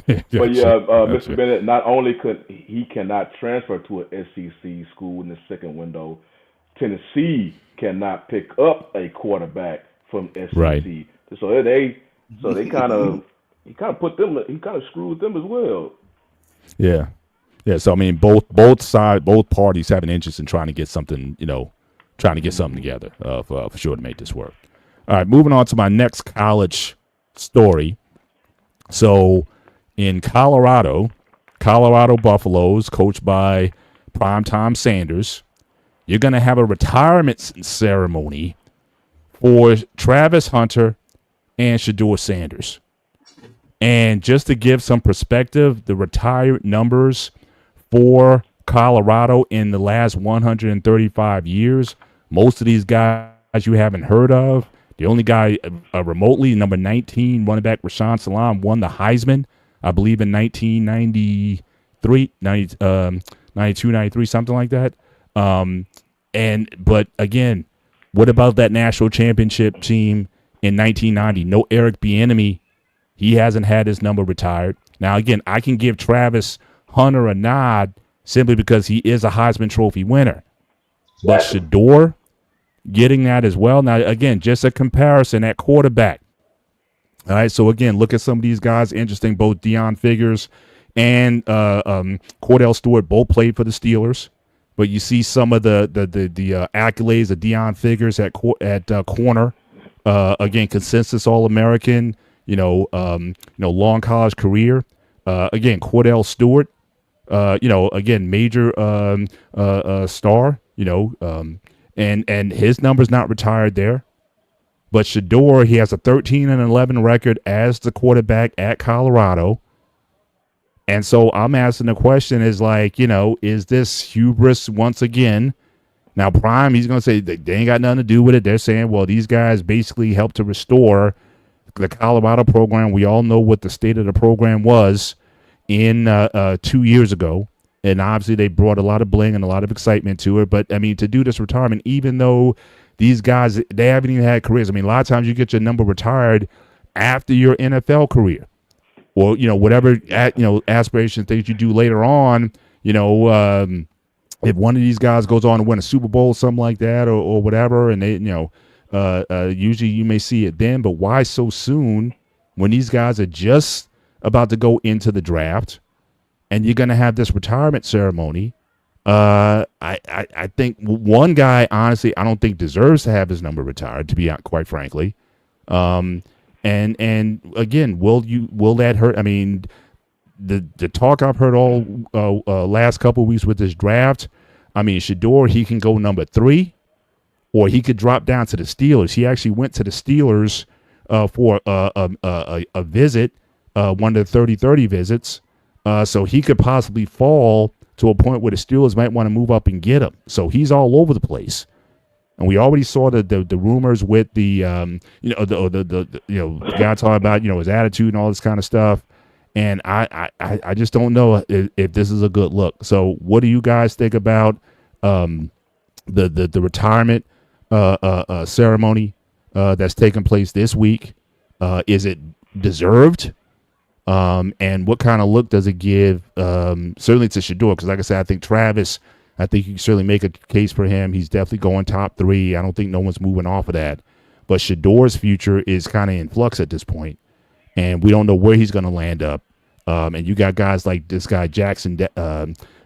But yeah, Gotcha. Mr. Bennett, not only cannot transfer to an SEC school in the second window, Tennessee cannot pick up a quarterback from SEC. Right. So they kind of he kind of screwed them as well. Yeah. Yeah. So I mean, both parties have an interest in trying to get something, together for sure to make this work. All right, moving on to my next college story. So in Colorado Buffaloes, coached by Primetime Sanders, you're going to have a retirement ceremony for Travis Hunter and Shedeur Sanders. And just to give some perspective, the retired numbers for Colorado in the last 135 years, most of these guys you haven't heard of. The only guy remotely, number 19, running back Rashawn Salam, won the Heisman, I believe, in 1993, 92, 93, something like that. But again, what about that national championship team in 1990? No Eric Bieniemy. He hasn't had his number retired. Now, again, I can give Travis Hunter a nod simply because he is a Heisman Trophy winner. But Shedeur getting that as well. Now, again, just a comparison at quarterback. All right, so again, look at some of these guys. Interesting, both Deion Figures and Cordell Stewart both played for the Steelers. But you see some of the accolades of Deion Figures at corner. Again, consensus All-American. Long college career. Again, Cordell Stewart. Again, major star. And his number's not retired there. But Shedeur, he has a 13-11 record as the quarterback at Colorado. And so I'm asking the question is is this hubris once again? Now, Prime, he's going to say they ain't got nothing to do with it. They're saying, well, these guys basically helped to restore the Colorado program. We all know what the state of the program was in 2 years ago. And obviously they brought a lot of bling and a lot of excitement to it. But, I mean, to do this retirement, even though these guys, they haven't even had careers. I mean, a lot of times you get your number retired after your NFL career. Or, whatever, aspirations, things you do later on, if one of these guys goes on to win a Super Bowl, something like that, or whatever, and they, usually you may see it then, but why so soon when these guys are just about to go into the draft and you're going to have this retirement ceremony? I think one guy, honestly, I don't think deserves to have his number retired, to be quite frankly. And again, will that hurt? I mean, the talk I've heard all last couple of weeks with this draft, I mean, Shedeur, he can go number 3, or he could drop down to the Steelers. He actually went to the Steelers for a visit, one of the 30-30 visits. So he could possibly fall to a point where the Steelers might want to move up and get him. So he's all over the place. And we already saw the rumors with the the guy talking about his attitude and all this kind of stuff, and I just don't know if this is a good look. So what do you guys think about the retirement ceremony that's taking place this week? Is it deserved? And what kind of look does it give? Certainly to Shedeur, because like I said, I think Travis. I think you can certainly make a case for him. He's definitely going top 3. I don't think no one's moving off of that. But Shedeur's future is kind of in flux at this point, and we don't know where he's going to land up. And you got guys like this guy Jackson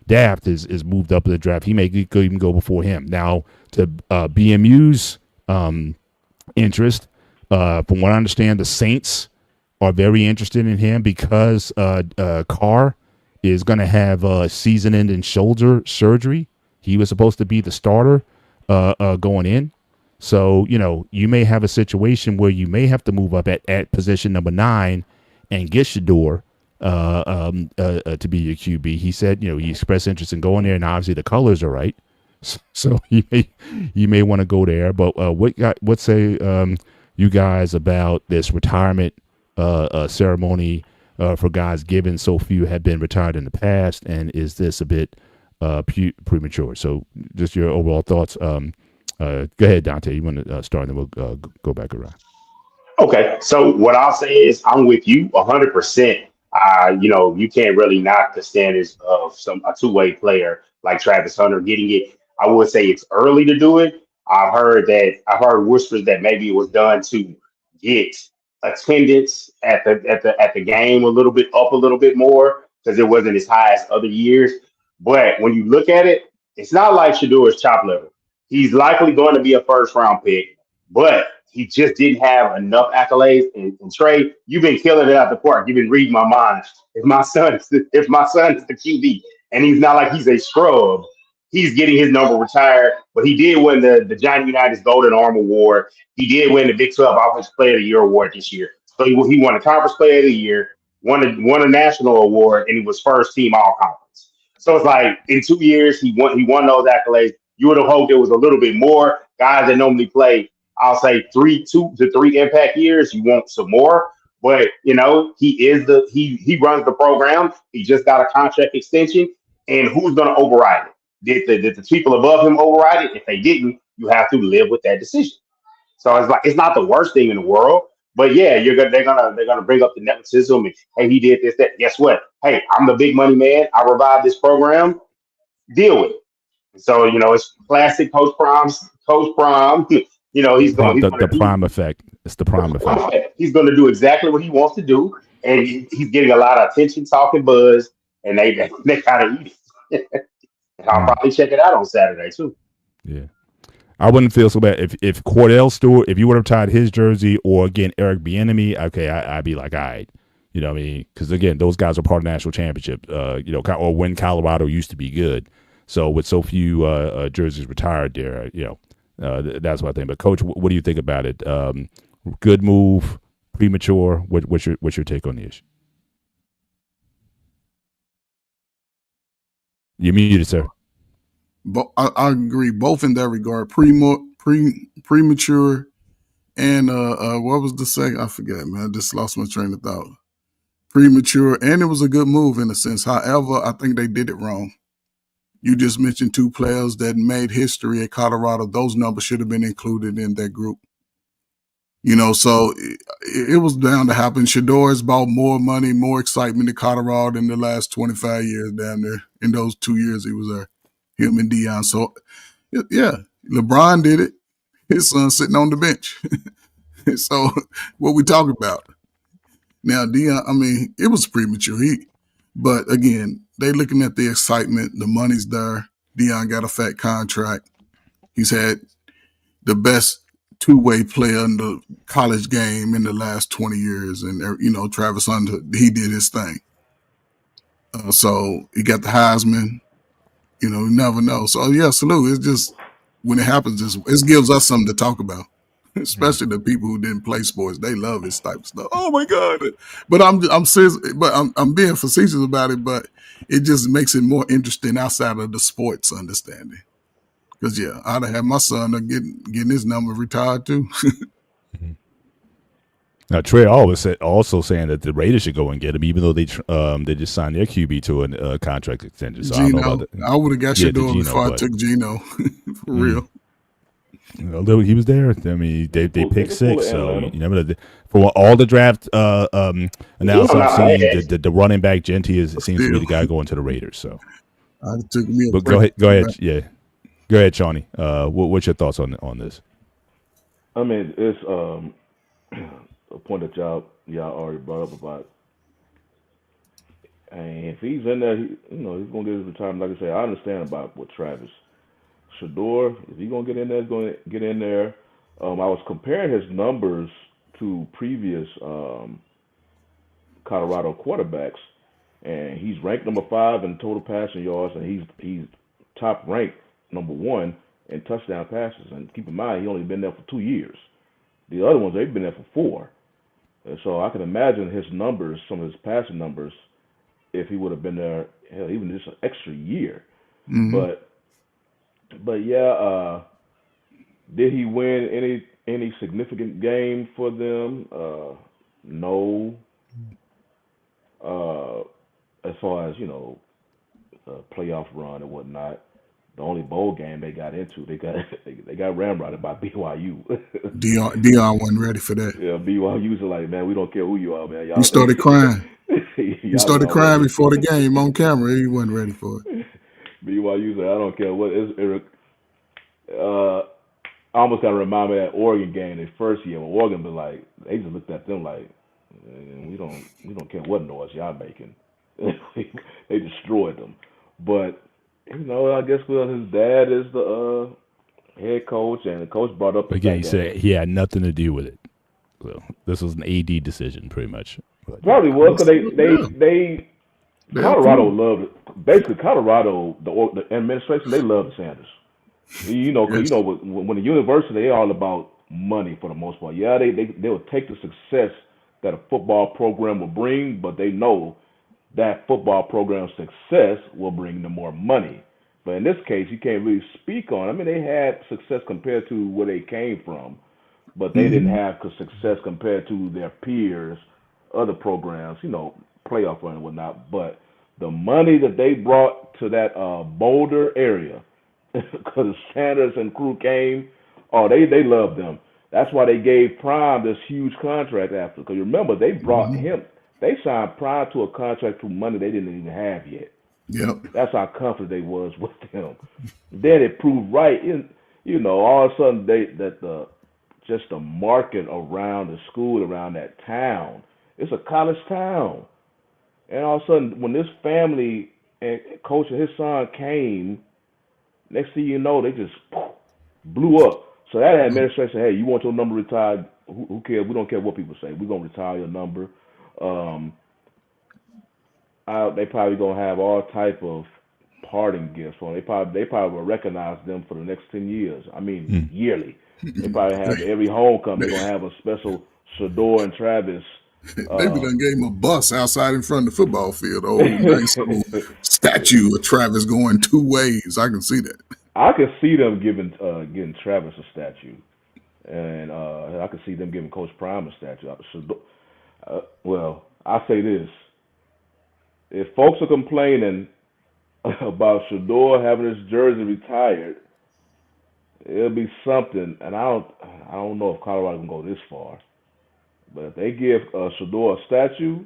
Daft is moved up in the draft. He may even go before him. Now, to BMU's interest, from what I understand, the Saints are very interested in him because Carr is going to have season-ending shoulder surgery. He was supposed to be the starter going in. So, you may have a situation where you may have to move up at position number 9 and get Shador to be your QB. He said, he expressed interest in going there, and obviously the colors are right. So you may want to go there. But what say you guys about this retirement ceremony for guys given so few have been retired in the past, and is this a bit premature? So just your overall thoughts. Go ahead, Dante. You want to start, and then we'll go back around. Okay, so what I'll say is I'm with you 100%. You can't really knock the standards of a two-way player like Travis Hunter getting it. I would say it's early to do it. I've heard whispers that maybe it was done to get attendance at the game a little bit more because it wasn't as high as other years. But when you look at it, it's not like Shador's chop level. He's likely going to be a first round pick, but he just didn't have enough accolades. And Trey, you've been killing it out the park. You've been reading my mind. If my son is the QB, and he's not like he's a scrub, he's getting his number retired. But he did win the Johnny Unitas Golden Arm Award. He did win the Big 12 Offensive Player of the Year award this year. So he won the Conference Player of the Year, won a national award, and he was first team All Conference. So it's like in 2 years he won those accolades. You would have hoped there was a little bit more guys that normally play. I'll say 2 to 3 impact years. You want some more, but he runs the program. He just got a contract extension, and who's going to override it? Did the people above him override it? If they didn't, you have to live with that decision. So it's like it's not the worst thing in the world, but yeah, they're gonna bring up the nepotism and hey, he did this that. Guess what? Hey, I'm the big money man. I revived this program. Deal with it. So it's classic Coach Prime. He's going The to do prime effect. It's the prime effect. he's going to do exactly what he wants to do, and he's getting a lot of attention, talking buzz, and they kind of eat it. And I'll probably check it out on Saturday too. Yeah. I wouldn't feel so bad if Cordell Stewart, if you would have tied his jersey, or again Eric Bieniemy, okay, I'd be like, all right, you know what I mean? Because again, those guys are part of the national championship, or when Colorado used to be good. So with so few jerseys retired there, that's what I think. But Coach, what do you think about it? Good move, premature. What's your take on the issue? You're muted, sir. But I agree both in that regard. Premature, and what was the second? I forget, man. I just lost my train of thought. Premature, and it was a good move in a sense. However, I think they did it wrong. You just mentioned 2 players that made history at Colorado. Those numbers should have been included in that group. So it was bound to happen. Shador's brought more money, more excitement to Colorado in the last 25 years down there. In those 2 years he was there, him and Deion. So, yeah, LeBron did it. His son sitting on the bench. So what we talking about? Now, Deion, it was premature. But again, they looking at the excitement. The money's there. Deion got a fat contract. He's had the best two-way player in the college game in the last 20 years. And, Travis Hunter, he did his thing. So he got the Heisman. You never know. So, yeah, salute. It's just when it happens, it gives us something to talk about, especially the people who didn't play sports. They love this type of stuff. Oh, my God. But I'm serious, but I'm being facetious about it, but it just makes it more interesting outside of the sports understanding. Because, yeah, I'd have had my son getting his number retired, too. Now, Trey also saying that the Raiders should go and get him, even though they just signed their QB to a contract extension. So Gino, I don't know about that. I would have got Shador before I took Gino, for real. He was there. They picked 6, so you never know. For all the draft announcements I've seen, the running back Genty seems to be the guy going to the Raiders. So, but go ahead, yeah, go ahead, Shawnee. What's your thoughts on this? It's a point that y'all already brought up about, and if he's in there, he's gonna get his retirement. Like I say, I understand about what Travis Shador, if he's gonna get in there, he's gonna get in there. I was comparing his numbers to previous Colorado quarterbacks, and he's ranked number 5 in total passing yards, and he's top ranked number 1 in touchdown passes. And keep in mind, he only been there for 2 years. The other ones, they've been there for 4. And so I can imagine his numbers, some of his passing numbers, if he would have been there, hell, even just an extra year. Mm-hmm. But yeah, did he win any significant game for them? No. As far as playoff run and whatnot, the only bowl game they got into, they got ramrodded by BYU. Dion wasn't ready for that. Yeah, BYU's are like, man, we don't care who you are, man. Y'all, He started crying. He started crying ready. before the game on camera. He wasn't ready for it. BYU's like, I don't care what is. I almost kind of remind me of that Oregon game their first year when Oregon was like, they just looked at them like, we don't care what noise y'all making. They destroyed them. But I guess his dad is the head coach, and the coach brought up. Again, he said he had nothing to do with it. So this was an AD decision, pretty much. Probably was because they Colorado loved it. Basically, Colorado, the administration, they love the Sanders. When the university, they're all about money for the most part. Yeah, they will take the success that a football program will bring, but they know that football program's success will bring them more money. But in this case, you can't really speak on. I mean, they had success compared to where they came from, but they didn't have success compared to their peers, other programs, playoff run and whatnot. But the money that they brought to that Boulder area, because Sanders and crew came, they loved them. That's why they gave Prime this huge contract after. Because remember, they brought him. They signed Prime to a contract for money they didn't even have yet. Yep. That's how confident they was with him. Then it proved right. All of a sudden just the market around the school, around that town, it's a college town. And all of a sudden, when this family and coach and his son came, next thing you know, they just blew up. So that administration, hey, you want your number retired? Who cares? We don't care what people say. We're gonna retire your number. They probably gonna have all type of parting gifts for them. They probably will recognize them for the next 10 years. I mean, yearly. They probably have every homecoming. They're gonna have a special Shador and Travis. They done gave him a bus outside in front of the football field. Oh, nice old statue of Travis going 2 ways. I can see that. I can see them getting Travis a statue, and I can see them giving Coach Prime a statue. Well, I say this: if folks are complaining about Shador having his jersey retired, it'll be something. And I don't know if Colorado can go this far, but if they give Shador a statue,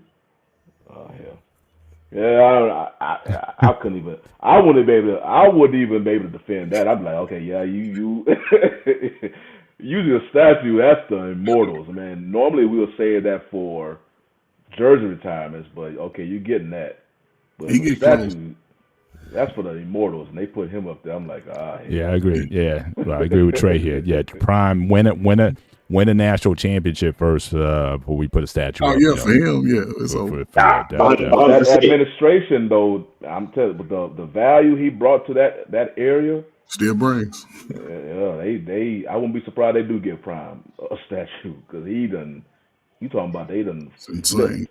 hell. Yeah, I couldn't even. I wouldn't even be able to defend that. I'd be like, okay, yeah, you using a statue. That's the immortals, man. Normally we would say that for jersey retirements, but okay, you're getting that. But the statue, that's for the immortals, and they put him up there. I'm like, yeah, I agree. Yeah, well, I agree with Trey here. Yeah, Prime win a national championship first before we put a statue. Oh, yeah, for him, yeah. That administration, though, I'm telling you, the value he brought to that area still brings. I wouldn't be surprised they do give Prime a statue because he done. You talking about they done? It's insane.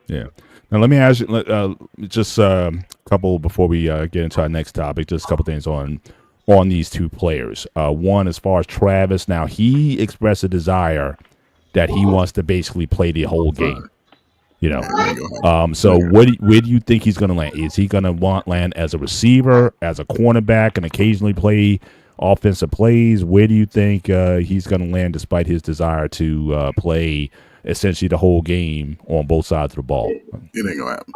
Yeah. Now let me ask you just a couple before we get into our next topic. Just a couple things on these two players. One, as far as Travis, now he expressed a desire that he wants to basically play the whole game. So where do you think he's going to land? Is he going to land as a receiver, as a cornerback, and occasionally play offensive plays? Where do you think he's going to land, despite his desire to play essentially the whole game on both sides of the ball? It ain't gonna happen.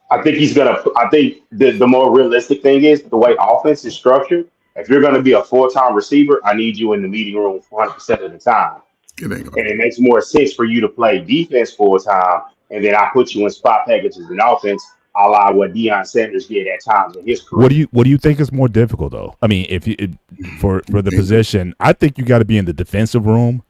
I think he's gonna. I think the more realistic thing is the way offense is structured. If you're going to be a full-time receiver, I need you in the meeting room 100% of the time. And it makes more sense for you to play defense full-time, and then I put you in spot packages in offense, a la what Deion Sanders did at times in his career. What do you think is more difficult, though? I mean, for the position, I think you got to be in the defensive room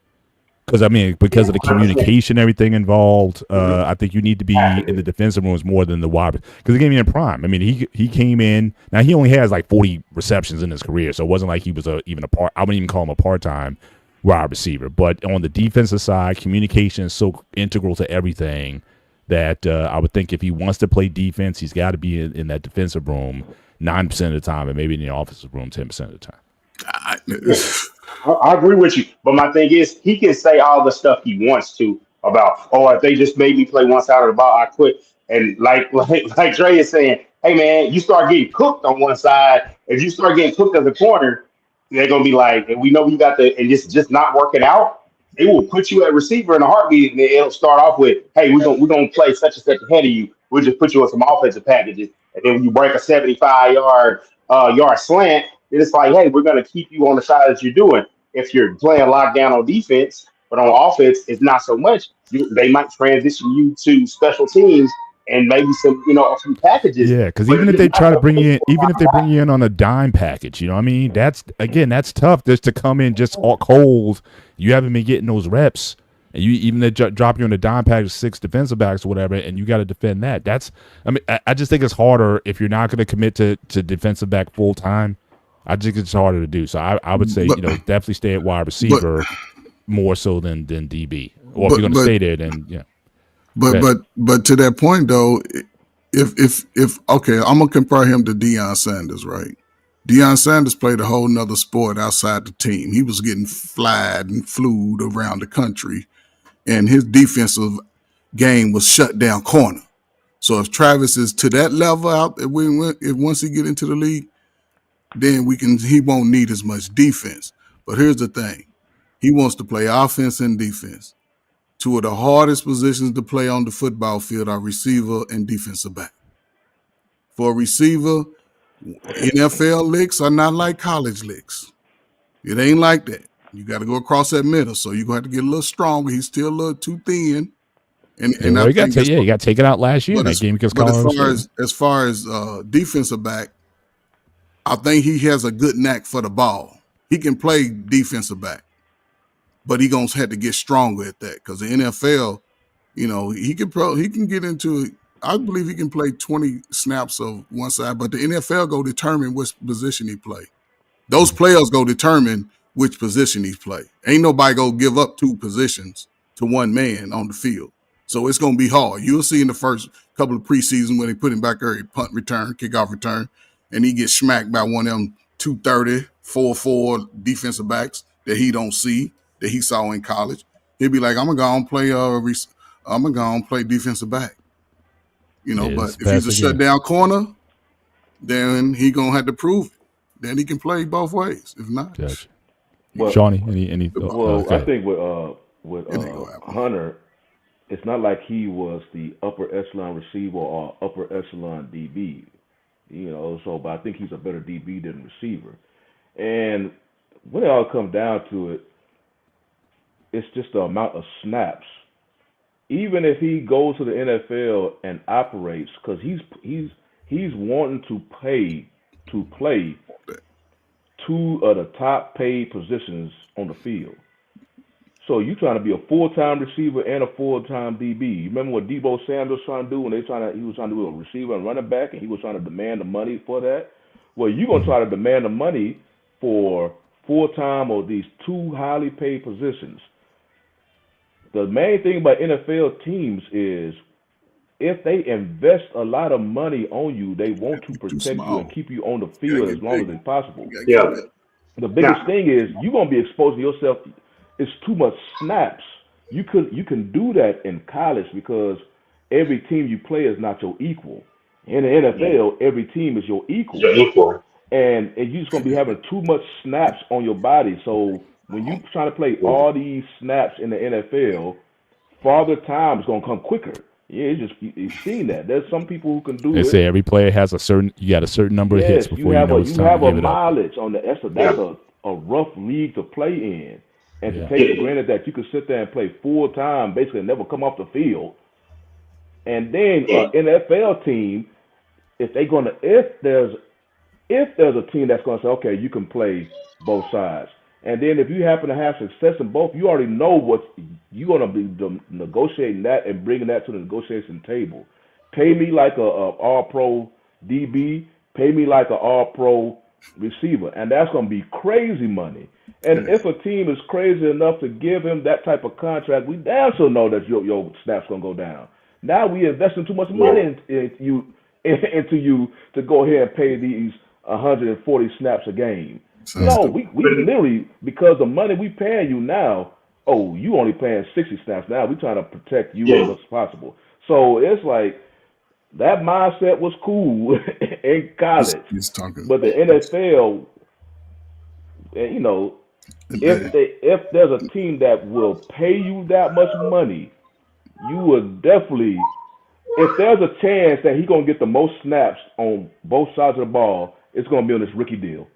Because because of the 100%. communication, everything involved, I think you need to be in the defensive rooms more than the wide. Because he came in prime. I mean, he came in. Now he only has like 40 receptions in his career, so it wasn't like he was even a part. I wouldn't even call him a part-time wide receiver. But on the defensive side, communication is so integral to everything that I would think if he wants to play defense, he's got to be in that defensive room 9% of the time, and maybe in the offensive room 10% of the time. I agree with you, but my thing is, he can say all the stuff he wants to about, oh, if they just made me play one side of the ball, I quit. And like Dre is saying, hey man, you start getting cooked on one side. If you start getting cooked as a corner, they're gonna be like, and we know you got and it's just not working out. They will put you at receiver in a heartbeat, and it'll start off with, hey, we're gonna play such and such ahead of you. We'll just put you on some offensive packages, and then when you break a 75 yard slant, it's like, hey, we're going to keep you on the side that you're doing. If you're playing lockdown on defense, but on offense, it's not so much. They might transition you to special teams and maybe some packages. Yeah, because But even if it's they not try to gonna bring put you in, you even if they bring you in on a dime package, you know what I mean? That's tough just to come in just all cold. You haven't been getting those reps, and you even they drop you in a dime package, 6 defensive backs or whatever, and you got to defend that. I just think it's harder if you're not going to commit to defensive back full time. I think it's harder to do. So I would say, definitely stay at wide receiver more so than DB. Or if you're going to stay there, then yeah. But to that point though, if okay, I'm gonna compare him to Deion Sanders, right? Deion Sanders played a whole nother sport outside the team. He was getting flied and flued around the country, and his defensive game was shut down corner. So if Travis is to that level out, if once he get into the league, then he won't need as much defense. But here's the thing. He wants to play offense and defense. Two of the hardest positions to play on the football field are receiver and defensive back. For a receiver, NFL licks are not like college licks. It ain't like that. You got to go across that middle. So you're going to have to get a little stronger. He's still a little too thin. And I you think got taken out last year in that game because as far as defensive back, I think he has a good knack for the ball. He can play defensive back, but he gonna have to get stronger at that because the NFL, he can get into. I believe he can play 20 snaps of one side, but the NFL go determine which position he play. Those players go determine which position he play. Ain't nobody go give up 2 positions to one man on the field. So it's going to be hard. You'll see in the first couple of preseason when they put him back there, punt return, kickoff return, and he gets smacked by one of them 230, 4-4 defensive backs that he don't see, that he saw in college. He'll be like, I'm going to play defensive back. But if he's a shutdown corner, then he going to have to prove it. Then he can play both ways. If not, gotcha. Well, Shawnee, any well, I think with Hunter, it's not like he was the upper echelon receiver or upper echelon DB, but I think he's a better DB than receiver. And when it all comes down to it, it's just the amount of snaps. Even if he goes to the NFL and operates, because he's wanting to play 2 of the top paid positions on the field. So you trying to be a full-time receiver and a full-time DB. You remember what Debo Samuel was trying to do when he was trying to do a receiver and running back, and he was trying to demand the money for that? Well, you're going to try to demand the money for full-time or these 2 highly paid positions. The main thing about NFL teams is if they invest a lot of money on you, they want to protect you and keep you on the field as long as it's possible. Yeah. The biggest thing is you're going to be exposing yourself. It's too much snaps. You can do that in college because every team you play is not your equal. In the NFL, every team is your equal. Your equal. And you're just going to be having too much snaps on your body. So when you're trying to play all these snaps in the NFL, Father Time is going to come quicker. Yeah, you've seen that. There's some people who can do it. They say every player has a certain number of hits before you know it's time to give it up. You have a mileage on that. That's a rough league to play in. And to take for granted that you can sit there and play full time, basically never come off the field. And then an NFL team, if there's a team that's going to say, okay, you can play both sides, And then if you happen to have success in both, you already know what you're going to be negotiating that and bringing that to the negotiation table. Pay me like a all-pro DB. Pay me like an all-pro receiver. And that's going to be crazy money. And if a team is crazy enough to give him that type of contract, we damn sure know that your snap's going to go down. Now we investing too much money into you to go ahead and pay these 140 snaps a game. No, we literally, because the money we paying you now, you only paying 60 snaps now. We trying to protect you as much as possible. So it's like that mindset was cool in college. But the NFL, you know, if there's a team that will pay you that much money, you would definitely, if there's a chance that he's going to get the most snaps on both sides of the ball, it's going to be on this rookie deal.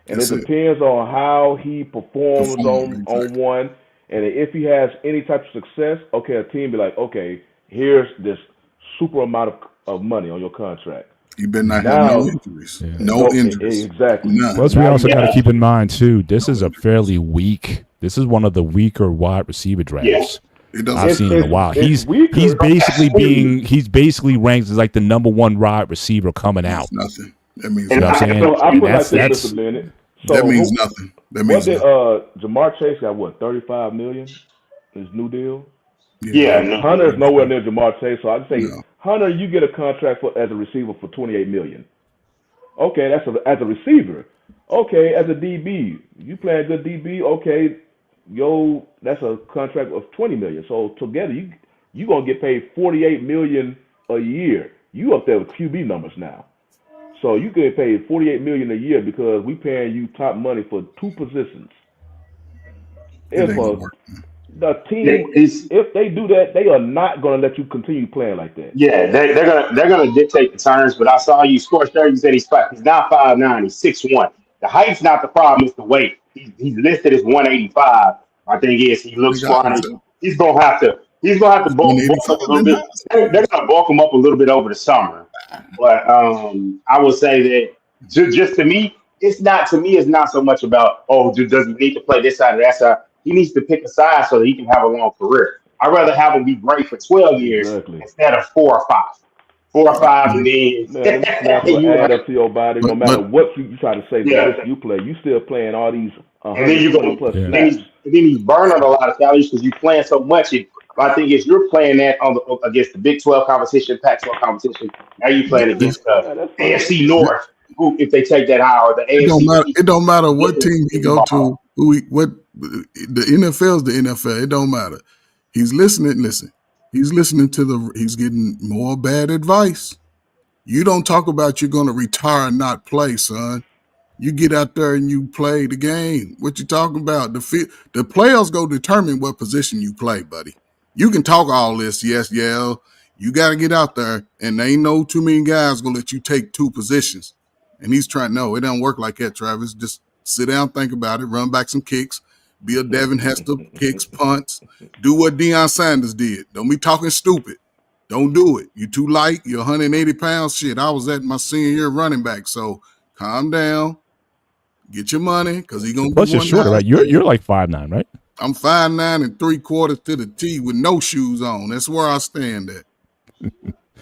And it depends on how he performs on one. And if he has any type of success, okay, a team be like, okay, here's this super amount of money on your contract. You better not have no injuries. Yeah. No injuries. Exactly. Plus, we also got to keep in mind, too, this is a fairly weak, this is one of the weaker wide receiver drafts. I've seen in a while. He's basically ranked as like the number one wide receiver coming out. That's nothing. That means nothing. So I put like this just a minute. So that means nothing. That means nothing. Jamar Chase got what, $35 million? His new deal. Yeah. Hunter is nowhere near Jamar Chase, so I'd say Hunter, you get a contract as a receiver for $28 million. Okay, that's as a receiver. Okay, as a DB, you playing good DB. Okay, that's a contract of $20 million. So together, you gonna get paid $48 million a year. You up there with QB numbers now. So you get paid $48 million a year because we paying you top money for two positions. If the team, if they do that, they are not going to let you continue playing like that. Yeah, they're gonna dictate the terms. But I saw you score 30. You said he's not 5'9". He's 6'1". The height's not the problem. It's the weight. He's listed as 185. My thing is he looks fine. He's gonna have to bulk up a little bit. They're gonna bulk him up a little bit over the summer. But I will say that just to me, it's not so much about does he need to play this side or that side. He needs to pick a side so that he can have a long career. I'd rather have him be great for 12 years instead of 4 or 5. 4 or 5, and then you add up to your body. No matter what you try to say, you play. You still playing all these. And then you're going plus and then he's burning a lot of calories because you're playing so much. My thing is you're playing that against the Big 12 competition, Pac-12 competition. Now you're playing against the AFC North. Who, if they take that high, or the AFC. It don't matter what team he go to. The NFL is the NFL. It don't matter. He's listening. Listen, he's listening to he's getting more bad advice. You don't talk about you're going to retire and not play, son. You get out there and you play the game. What you talking about? The players go determine what position you play, buddy. You can talk all this, yes, yeah. You got to get out there, and there ain't no too many guys going to let you take 2 positions. And he's trying, no, it don't work like that, Travis. Just sit down, think about it, run back some kicks, be a Devin Hester, kicks, punts, do what Deion Sanders did. Don't be talking stupid. Don't do it. You too light. You're 180 pounds. Shit, I was at my senior year running back, so calm down. Get your money because he's going to be plus you're shorter, right? You're like 5'9", right? I'm 5'9" and 3/4 to the T with no shoes on. That's where I stand at.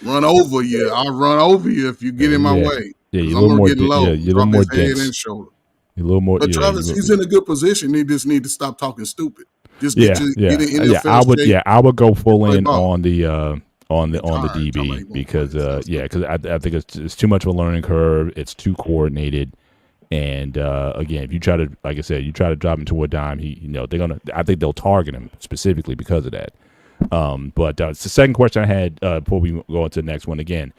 Run over you. I'll run over you if you get in my way. Yeah, you're a little more low. Yeah, you're a little more dense. Head and shoulder. You're a little more. But Travis, he's in a good position. He just need to stop talking stupid. Just get in NFL I would go full in on the DB because I think it's too much of a learning curve. It's too coordinated. And again, if you try to, like I said, you try to drop him to a dime, I think they'll target him specifically because of that. But it's the second question I had before we go on to the next one. Again,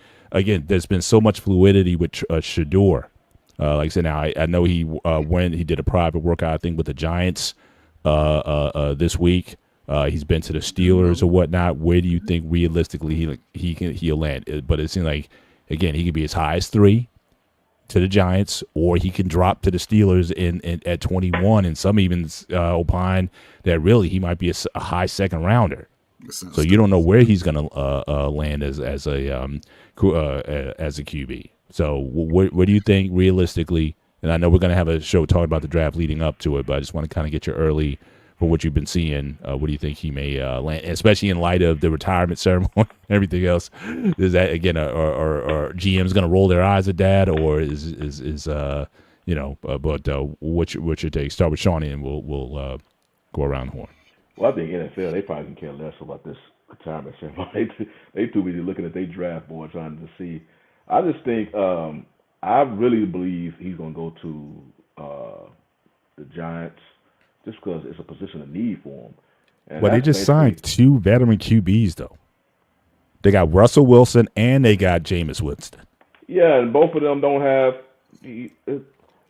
there's been so much fluidity with Shedeur. Like I said, now I know he did a private workout, I think, with the Giants this week. He's been to the Steelers or whatnot. Where do you think realistically he'll land? But it seems like, again, he could be as high as 3 to the Giants, or he can drop to the Steelers at 21, and some even opine that really he might be a high second rounder. So you don't know where he's going to land as a QB. So what do you think realistically And I know we're going to have a show talking about the draft leading up to it, but I just want to kind of get your early for what you've been seeing. What do you think he may land, especially in light of the retirement ceremony and everything else? Is that, again, or GM's going to roll their eyes at that, or is what's your take? Start with Shawnee, and we'll go around the horn. Well, I think NFL, they probably can care less about this retirement ceremony. They too busy looking at their draft board trying to see. I just think I really believe he's going to go to the Giants just because it's a position of need for him. And well, they just signed 2 veteran QBs, though. They got Russell Wilson and they got Jameis Winston. Yeah, and both of them don't have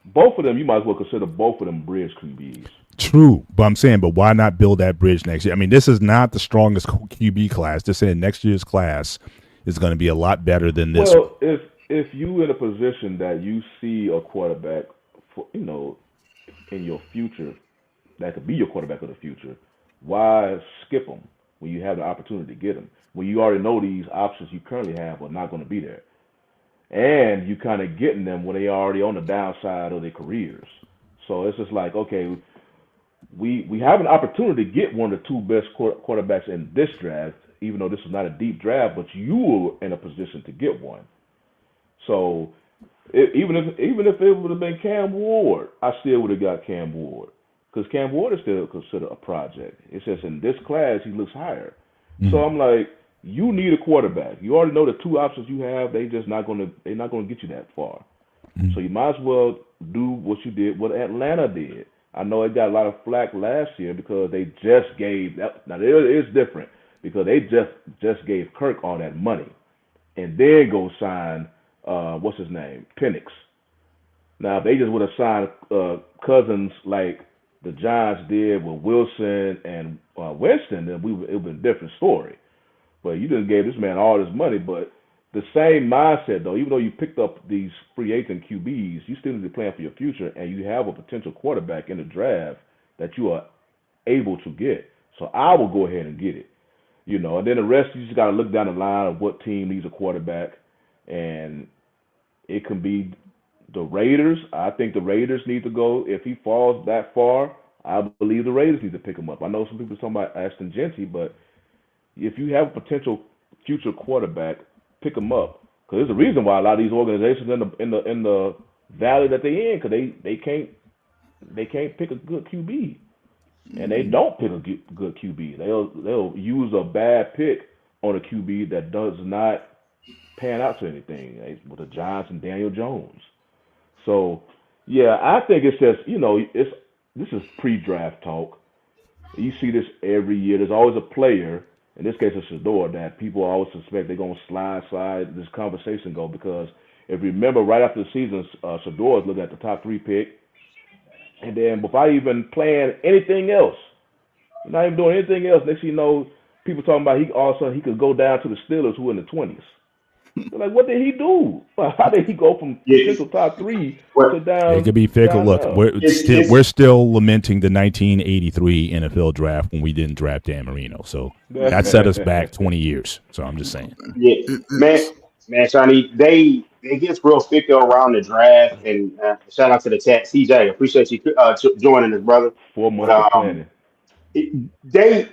both of them. You might as well consider both of them bridge QBs. True, but I'm saying, but why not build that bridge next year? I mean, this is not the strongest QB class. They're saying next year's class is going to be a lot better than this. Well, if you in a position that you see a quarterback, in your future that could be your quarterback of the future, why skip him when you have the opportunity to get him? When you already know these options you currently have are not going to be there, and you kind of getting them when they are already on the downside of their careers. So it's just like, okay, we have an opportunity to get one of the 2 best quarterbacks in this draft, even though this is not a deep draft, but you were in a position to get one. So even if it would have been Cam Ward, I still would have got Cam Ward because Cam Ward is still considered a project. It's just in this class he looks higher. Mm-hmm. So I'm like, you need a quarterback. You already know the 2 options you have. They're not going to get you that far. Mm-hmm. So you might as well do what you did, what Atlanta did. I know it got a lot of flack last year because they just gave that. Now it is different because they just gave Kirk all that money, and then go sign what's his name, Penix. Now if they just would have signed Cousins like the Giants did with Wilson and Winston, then it would have been a different story. But you just gave this man all this money. But the same mindset, though, even though you picked up these free agent QBs, you still need to plan for your future, and you have a potential quarterback in the draft that you are able to get. So I will go ahead and get it. And then the rest, you just got to look down the line of what team needs a quarterback, and it can be the Raiders. I think the Raiders need to go. If he falls that far, I believe the Raiders need to pick him up. I know some people are talking about Ashton Genty, but if you have a potential future quarterback, pick them up, because there's a reason why a lot of these organizations in the valley that they're in, because they can't pick a good QB, and they don't pick a good QB. They'll use a bad pick on a QB that does not pan out to anything, with the Giants and Daniel Jones. So yeah, I think it's just this is pre-draft talk. You see this every year. There's always a player. In this case, it's Shador, that people always suspect they're going to slide this conversation go, because if you remember, right after the season, Shador is looking at the top 3 pick, and then without even playing anything else, not even doing anything else, next thing you know, people talking about all of a sudden he could go down to the Steelers, who are in the 20s. They're like, what did he do? How did he go from potential top 3 to down? It could be fickle. Look, we're still lamenting the 1983 NFL draft when we didn't draft Dan Marino. So that set us back 20 years. So I'm just saying. Yeah, man, Johnny, they get real fickle around the draft. And shout out to the chat, CJ. Appreciate you joining us, brother. 4 months of planning. They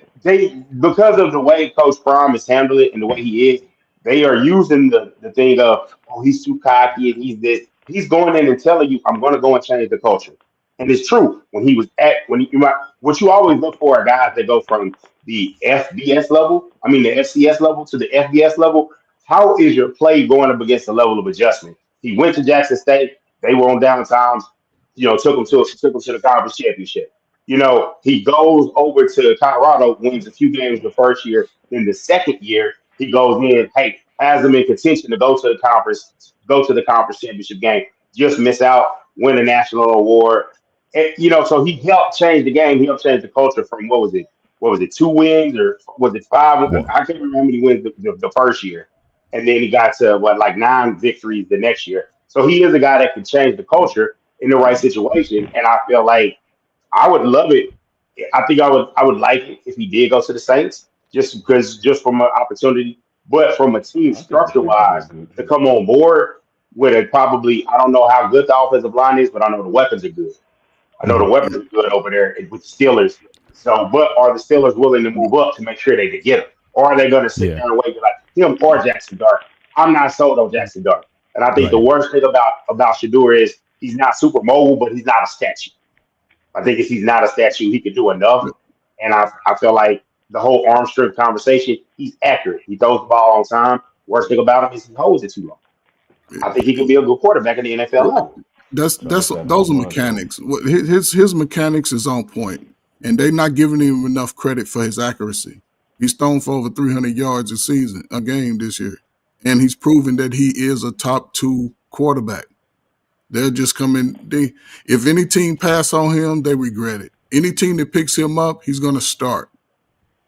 because of the way Coach Prime has handled it and the way he is, they are using the thing of, oh, he's too cocky and he's this. He's going in and telling you, I'm going to go and change the culture. And it's true. What you always look for are guys that go from the FBS level, the FCS level to the FBS level. How is your play going up against the level of adjustment? He went to Jackson State. They were on downtime. Took him to the conference championship. He goes over to Colorado, wins a few games the first year. Then the second year, he goes in, has them in contention to go to the conference championship game. Just miss out, win a national award. And, so he helped change the game. He helped change the culture from what was it, 2 wins or was it 5? I can't remember how many wins the first year. And then he got to 9 victories the next year. So he is a guy that can change the culture in the right situation. And I feel like I would love it. I think I would like it if he did go to the Saints, just from an opportunity, but from a team structure wise to come on board, with a probably, I don't know how good the offensive line is, but I know the weapons are good. I know the weapons are good over there with the Steelers. So, but are the Steelers willing to move up to make sure they can get him? Or are they going to sit Yeah. there and wait like him or Jackson Dart? I'm not sold on Jackson Dart. And I think the Right. worst thing about Shador is he's not super mobile, but he's not a statue. I think if he's not a statue, he can do enough. And I feel like the whole arm strength conversation, he's accurate. He throws the ball on time. Worst thing about him is he holds it too long. I think he can be a good quarterback at the NFL level. That's Trying to get that those are home run, though. mechanics. His mechanics is on point, and they're not giving him enough credit for his accuracy. He's thrown for over 300 yards a game this year, and he's proven that he is a top 2 quarterback. They're just coming. If any team pass on him, they regret it. Any team that picks him up, he's going to start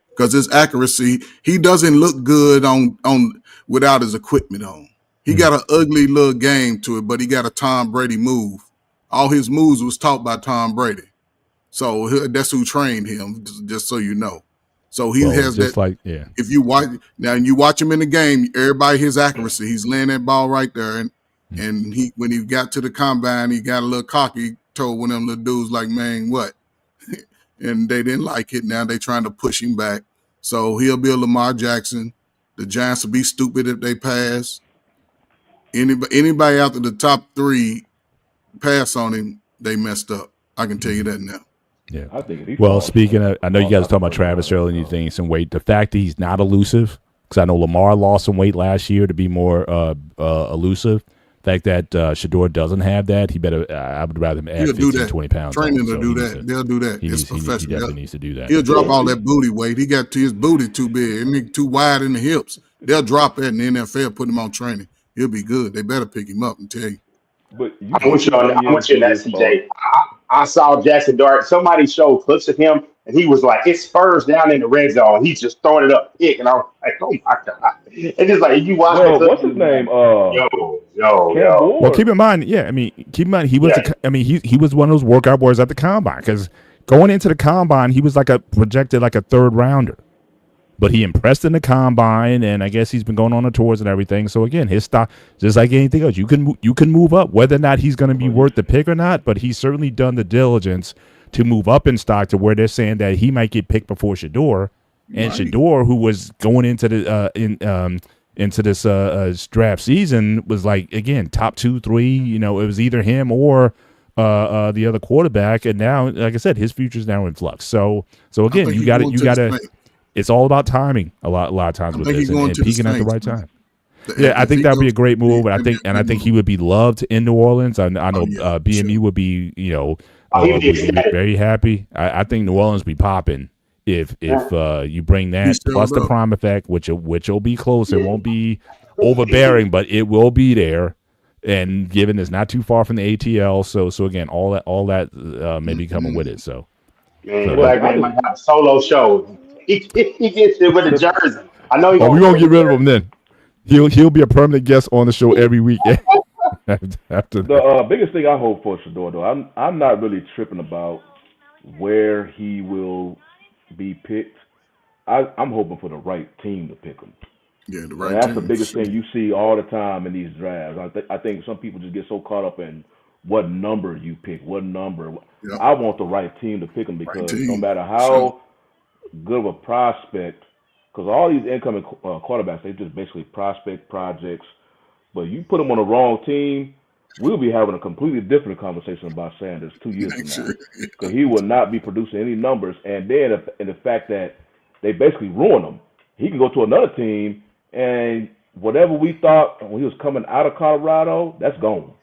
because his accuracy. He doesn't look good on without his equipment on. He got an ugly little game to it, but he got a Tom Brady move. All his moves was taught by Tom Brady. So that's who trained him, just so you know. So he has just that. like, yeah. If you watch now and you watch him in the game, everybody his accuracy. He's laying that ball right there, and he when he got to the combine, he got a little cocky. Told one of them little dudes like, "Man, what?" And they didn't like it. Now they trying to push him back. So he'll be a Lamar Jackson. The Giants will be stupid if they pass. Anybody after the top 3 pass on him, they messed up. I can tell you that now. Yeah. I think if he Well, falls, speaking of, I know you guys talking about falls, Travis earlier, and you think some weight. The fact that he's not elusive, because I know Lamar lost some weight last year to be more elusive. The fact that Shador doesn't have that, he better. I would rather him add He'll do 15, that. 20 pounds. Training on, to so do he that. needs to- They'll do that. He It's needs- he professional. definitely needs to do that. He'll drop all that booty weight. He got his booty too big and too wide in the hips. They'll drop that in the NFL, put him on training. He'll be good. They better pick him up and tell you. But you I'm with you on that. I'm with you in that, CJ. I saw Jackson Dart. Somebody showed clips of him, and he was like, "It's Spurs down in the red zone." He's just throwing it up, pick, and I was like, "Oh my god!" And just like you watch Well, the what's his name? yo. Well, keep in mind, keep in mind he was. Yeah. He was one of those workout boys at the combine, because going into the combine, he was projected like a 3rd rounder. But he impressed in the combine, and I guess he's been going on the tours and everything. So again, his stock, just like anything else, you can move up. Whether or not he's going to be worth the pick or not, but he's certainly done the diligence to move up in stock to where they're saying that he might get picked before Shador. And Shador, who was going into the into this draft season, was like, again, top 2, 3. It was either him or the other quarterback. And now, like I said, his future's now in flux. So again, you got to. It's all about timing a lot of times with this, and peaking at the right time. Yeah, I think that would be a great move. I think he would be loved in New Orleans. I know BMU would be, would be very happy. I think New Orleans would be popping if you bring that plus the prime effect, which will be close. It won't be overbearing, but it will be there. And given it's not too far from the ATL, so again, all that may be coming with it. So, Black man might have a solo show. He gets it with a jersey. I know. We won't get rid of him then. He'll be a permanent guest on the show every week. After the biggest thing I hope for Shador, though, I'm not really tripping about where he will be picked. I'm hoping for the right team to pick him. Yeah, the right. And that's team. the biggest thing you see all the time in these drafts. I think some people just get so caught up in what number you pick, what number. Yeah. I want the right team to pick him because no matter how good of a prospect, because all these incoming quarterbacks, they just basically prospect projects. But you put them on the wrong team, we'll be having a completely different conversation about Sanders 2 years from now, because he will not be producing any numbers. And then, the fact that they basically ruin him, he can go to another team, and whatever we thought when he was coming out of Colorado, that's gone.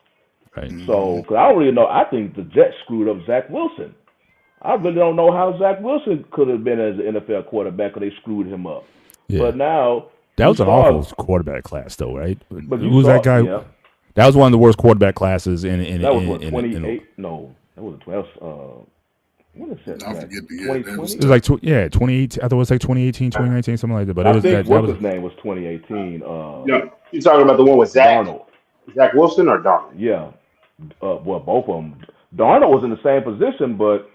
Right. So, because I don't really know, I think the Jets screwed up Zach Wilson. I really don't know how Zach Wilson could have been as an NFL quarterback, because they screwed him up. Yeah. But now that was an awful quarterback class, though, right? But who was that guy? Yeah. That was one of the worst quarterback classes in. That was what, 28? No, that was 12. What is that? I forget the year. 2020? It was like 2018. I thought it was like 2018, 2019, something like that. But I think his name was 2018. Yeah, you talking about the one with Zach Darnold. Zach Wilson or Darnold? Yeah. Well, both of them. Darnold was in the same position, but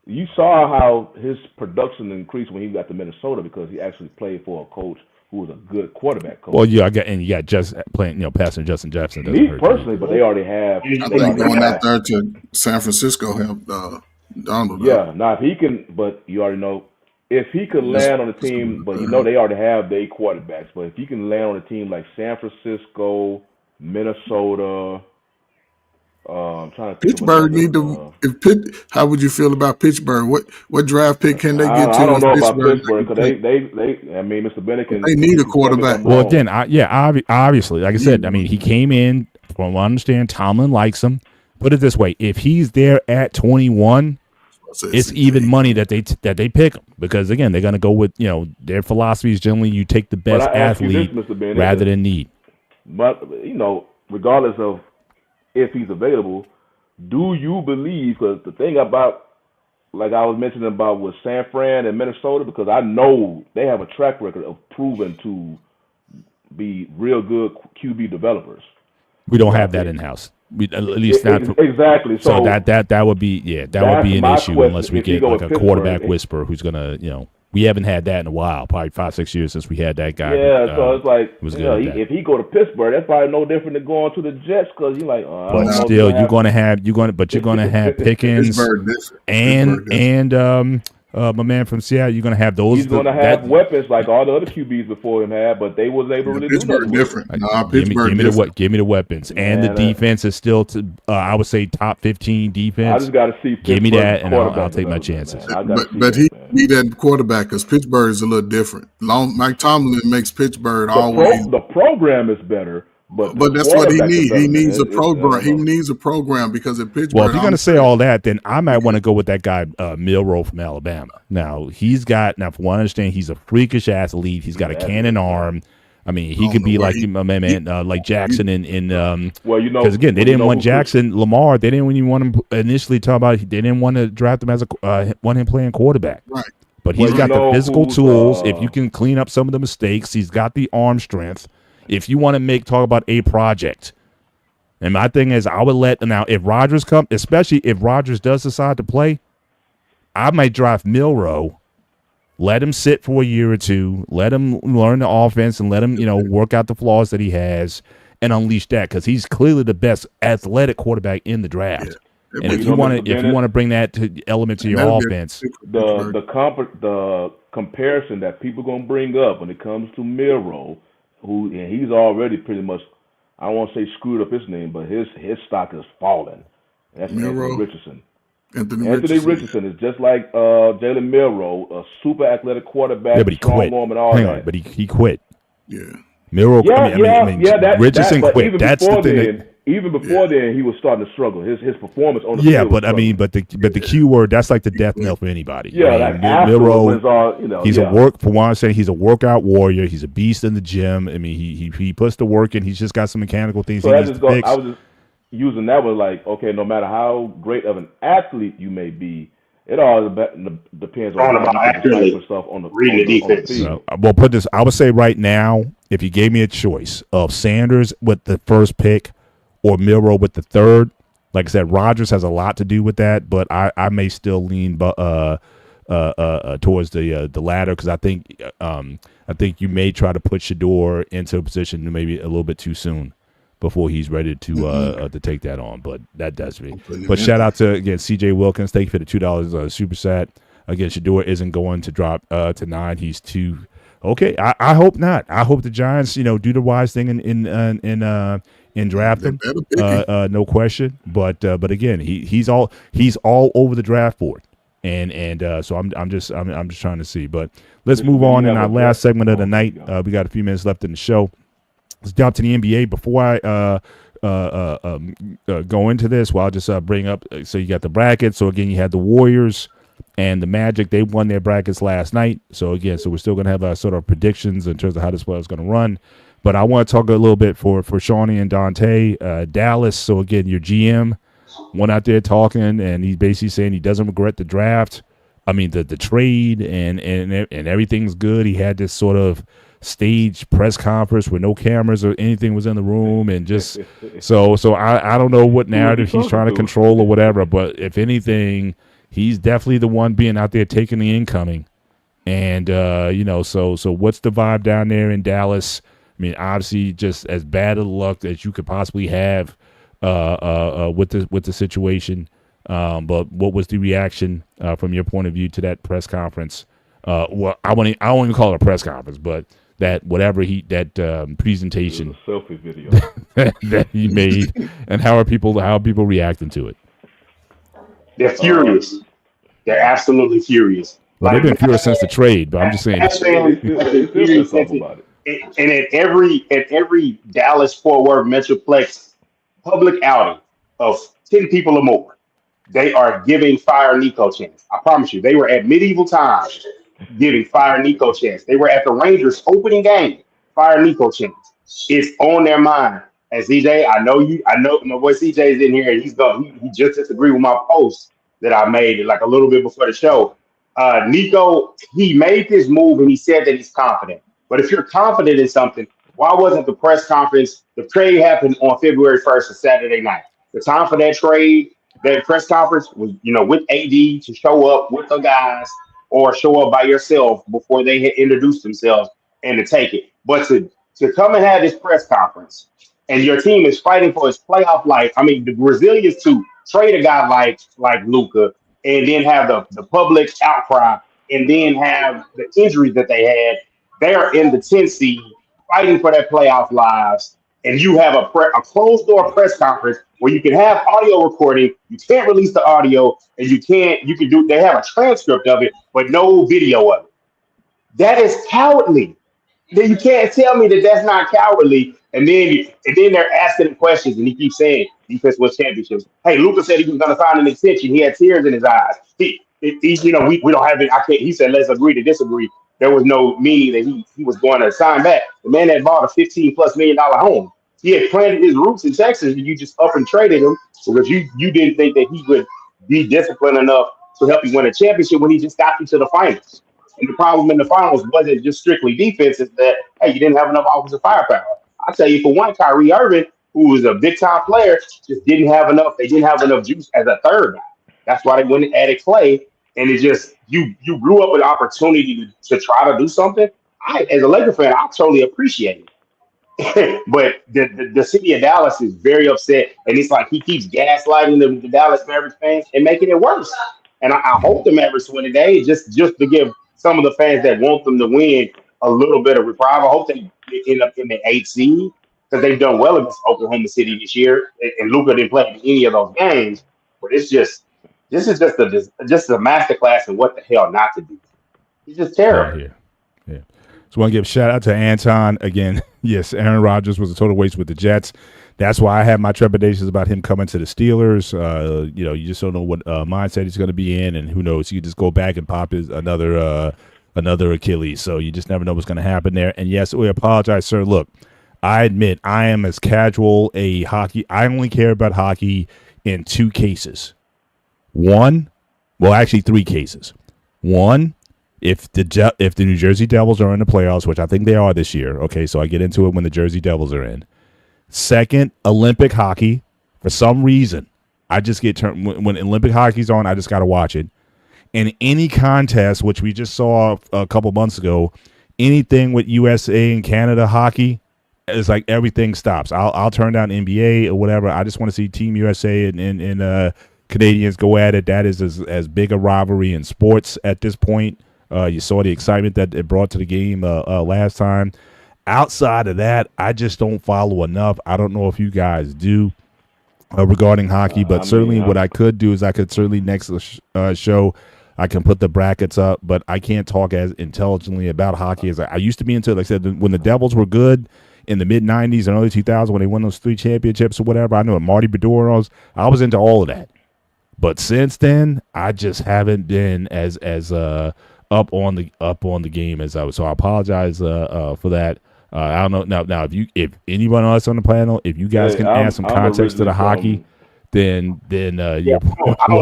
you saw how his production increased when he got to Minnesota, because he actually played for a coach who was a good quarterback coach. Well, you got just playing, passing Justin Jefferson. Me personally, but they already have. I think going out there to San Francisco helped Donald. Yeah, now if he can, but you already know if he could land on a team, but they already have their quarterbacks. But if he can land on a team like San Francisco, Minnesota. I'm trying to think Pittsburgh need to. How would you feel about Pittsburgh? What draft pick can they get to? I don't know about Pittsburgh because they. I mean, Mr. Bennett can. They need a quarterback. Well, again, obviously, like I said, I mean, he came in. From what I understand, Tomlin likes him. Put it this way: if he's there at 21, it's even money that they pick him because again, they're going to go with their philosophy is generally you take the best athlete rather than need. But regardless of if he's available, do you believe? Because the thing about, like I was mentioning about with San Fran and Minnesota, because I know they have a track record of proving to be real good QB developers. We don't have that in house. At least not exactly. So that would be would be an issue unless we get like a quarterback whisperer who's gonna we haven't had that in a while, probably 5-6 years since we had that guy. Yeah, so it's like if he go to Pittsburgh, that's probably no different than going to the Jets because you're like, but still you're gonna have Pickens and my man from Seattle, you're gonna have those. He's gonna have weapons like all the other QBs before him had, but they wasn't able to really do nothing. Different. Give me the weapons, and the defense is still I would say top 15 defense. I just got to see. Give me that, and I'll take my chances. But he need that quarterback because Pittsburgh is a little different. Mike Tomlin makes Pittsburgh always. The program is better. But that's what he needs. He needs a program. He needs a program because at Pittsburgh. Well, if you're going to say all that, then I might want to go with that guy Milroe from Alabama. Now for one, I understand he's a freakish athlete. He's got a cannon arm. I mean, he could be like my man, like Jackson because again, they didn't want Jackson Lamar. They didn't even want him initially. They didn't want to draft him as want him playing quarterback. Right. But he's got the physical tools. If you can clean up some of the mistakes, he's got the arm strength. If you want to talk about a project, and my thing is, I would if Rodgers comes, especially if Rodgers does decide to play, I might draft Milroe, let him sit for a year or two, let him learn the offense, and let him work out the flaws that he has, and unleash that because he's clearly the best athletic quarterback in the draft. Yeah. And if you want to bring that element to your offense, the comparison that people gonna bring up when it comes to Milroe. And he's already pretty much, I don't want to say screwed up his name, but his stock is falling. That's Anthony Richardson. Anthony Richardson is just like Jalen Milroe, a super athletic quarterback, yeah, but he quit. Arm and all Hang that. on, but he quit. Yeah. Milroe, Richardson quit. That's the thing. Even before then, he was starting to struggle. His performance on the field. But the key word, that's like the death knell for anybody. Yeah, Milroe, he's he's a workout warrior. He's a beast in the gym. I mean, he puts the work in. He's just got some mechanical things he needs to fix. I was just using that one like, okay, no matter how great of an athlete you may be, it all depends on stuff on the defense. Well, put this. I would say right now, if you gave me a choice of Sanders with the first pick or Milroe with the third, like I said, Rodgers has a lot to do with that, but I may still lean towards the latter because I think you may try to put Shador into a position maybe a little bit too soon before he's ready to take that on. But that does me. But shout out to again CJ Wilkins. Thank you for the $2 super set. Again, Shador isn't going to drop to 9. He's too okay. I hope not. I hope the Giants do the wise thing and draft him, no question. But again, he's all over the draft board, and so I'm just trying to see. But let's move on in our last segment of the night. We got a few minutes left in the show. Let's jump to the NBA. Before I go into this, well, I'll just bring up. So you got the brackets. So again, you had the Warriors and the Magic. They won their brackets last night. So again, we're still going to have sort of predictions in terms of how this play is going to run. But I want to talk a little bit for Shawnee and Dante. Dallas, so again, your GM went out there talking, and he's basically saying he doesn't regret the draft. I mean, the trade and everything's good. He had this sort of staged press conference where no cameras or anything was in the room, and just so I don't know what narrative he's trying to control or whatever. But if anything, he's definitely the one being out there taking the incoming And so what's the vibe down there in Dallas? I mean, obviously, just as bad of luck as you could possibly have with the situation. But what was the reaction from your point of view to that press conference? Well, I won't even call it a press conference, but that presentation, selfie video that he made, and how are people reacting to it? They're furious. They're absolutely furious. Well, they've been furious since the trade, but I'm just saying. It's talk about it. And at every Dallas Fort Worth Metroplex public outing of 10 people or more, they are giving Fire Nico chance. I promise you, they were at medieval times giving Fire Nico chance. They were at the Rangers opening game, Fire Nico chance. It's on their mind. And CJ, I know my boy CJ is in here, and he just disagreed with my post that I made like a little bit before the show. Nico, he made this move and he said that he's confident. But if you're confident in something, why wasn't the press conference? The trade happened on February 1st, a Saturday night. The time for that trade, that press conference was, with AD to show up with the guys or show up by yourself before they had introduced themselves and to take it. But to come and have this press conference and your team is fighting for its playoff life. I mean, the resilience to trade a guy like Luka and then have the public outcry and then have the injuries that they had. They're in the 10th seed fighting for their playoff lives. And you have a closed door press conference where you can have audio recording. You can't release the audio, and they have a transcript of it, but no video of it. That is cowardly. Then you can't tell me that that's not cowardly. And then they're asking him questions, and he keeps saying defense wins championships. Hey, Luka said he was going to sign an extension. He had tears in his eyes. We don't have it. I can't. He said let's agree to disagree. There was no meaning that he was going to sign back. The man that bought a $15+ million home. He had planted his roots in Texas, and you just up and traded him because you didn't think that he would be disciplined enough to help you win a championship when he just got you to the finals. And the problem in the finals wasn't just strictly defense; it's that hey, you didn't have enough offensive firepower. I'll tell you, for one, Kyrie Irving, who was a big time player, just didn't have enough. They didn't have enough juice as a third guy. That's why they went and added Clay. And it just you grew up with an opportunity to try to do something. As a Laker fan, I totally appreciate it. But the city of Dallas is very upset, and it's like he keeps gaslighting the Dallas Mavericks fans and making it worse. And I hope the Mavericks win today, just to give some of the fans that want them to win a little bit of reprieve. I hope they end up in the 8th seed because they've done well against Oklahoma City this year, and Luka didn't play in any of those games. But this is just a masterclass in what the hell not to do. He's just terrible. Yeah. So I want to give a shout out to Anton again. Yes, Aaron Rodgers was a total waste with the Jets. That's why I have my trepidations about him coming to the Steelers. You just don't know what mindset he's going to be in, and who knows? He could just go back and pop another Achilles. So you just never know what's going to happen there. And yes, we apologize, sir. Look, I admit I am as casual a hockey. I only care about hockey in 2 cases. 3 cases. 1, if the New Jersey Devils are in the playoffs, which I think they are this year. Okay, so I get into it when the Jersey Devils are in. 2nd, Olympic hockey. For some reason, I just get turned when Olympic hockey's on. I just got to watch it. And any contest, which we just saw a couple months ago, anything with USA and Canada hockey, it's like everything stops. I'll turn down NBA or whatever. I just want to see Team USA and Canadians go at it. That is as big a rivalry in sports at this point. You saw the excitement that it brought to the game last time. Outside of that, I just don't follow enough. I don't know if you guys do regarding hockey, but what I could do is I could certainly next show I can put the brackets up, but I can't talk as intelligently about hockey as I used to be into it. Like I said, when the Devils were good in the mid-'90s and early 2000s when they won those 3 championships or whatever, I know Marty Bedore, I was into all of that. But since then, I just haven't been as up on the game as I was. So I apologize for that. I don't know now if anyone else on the panel, if you guys can add some context to the hockey, then I don't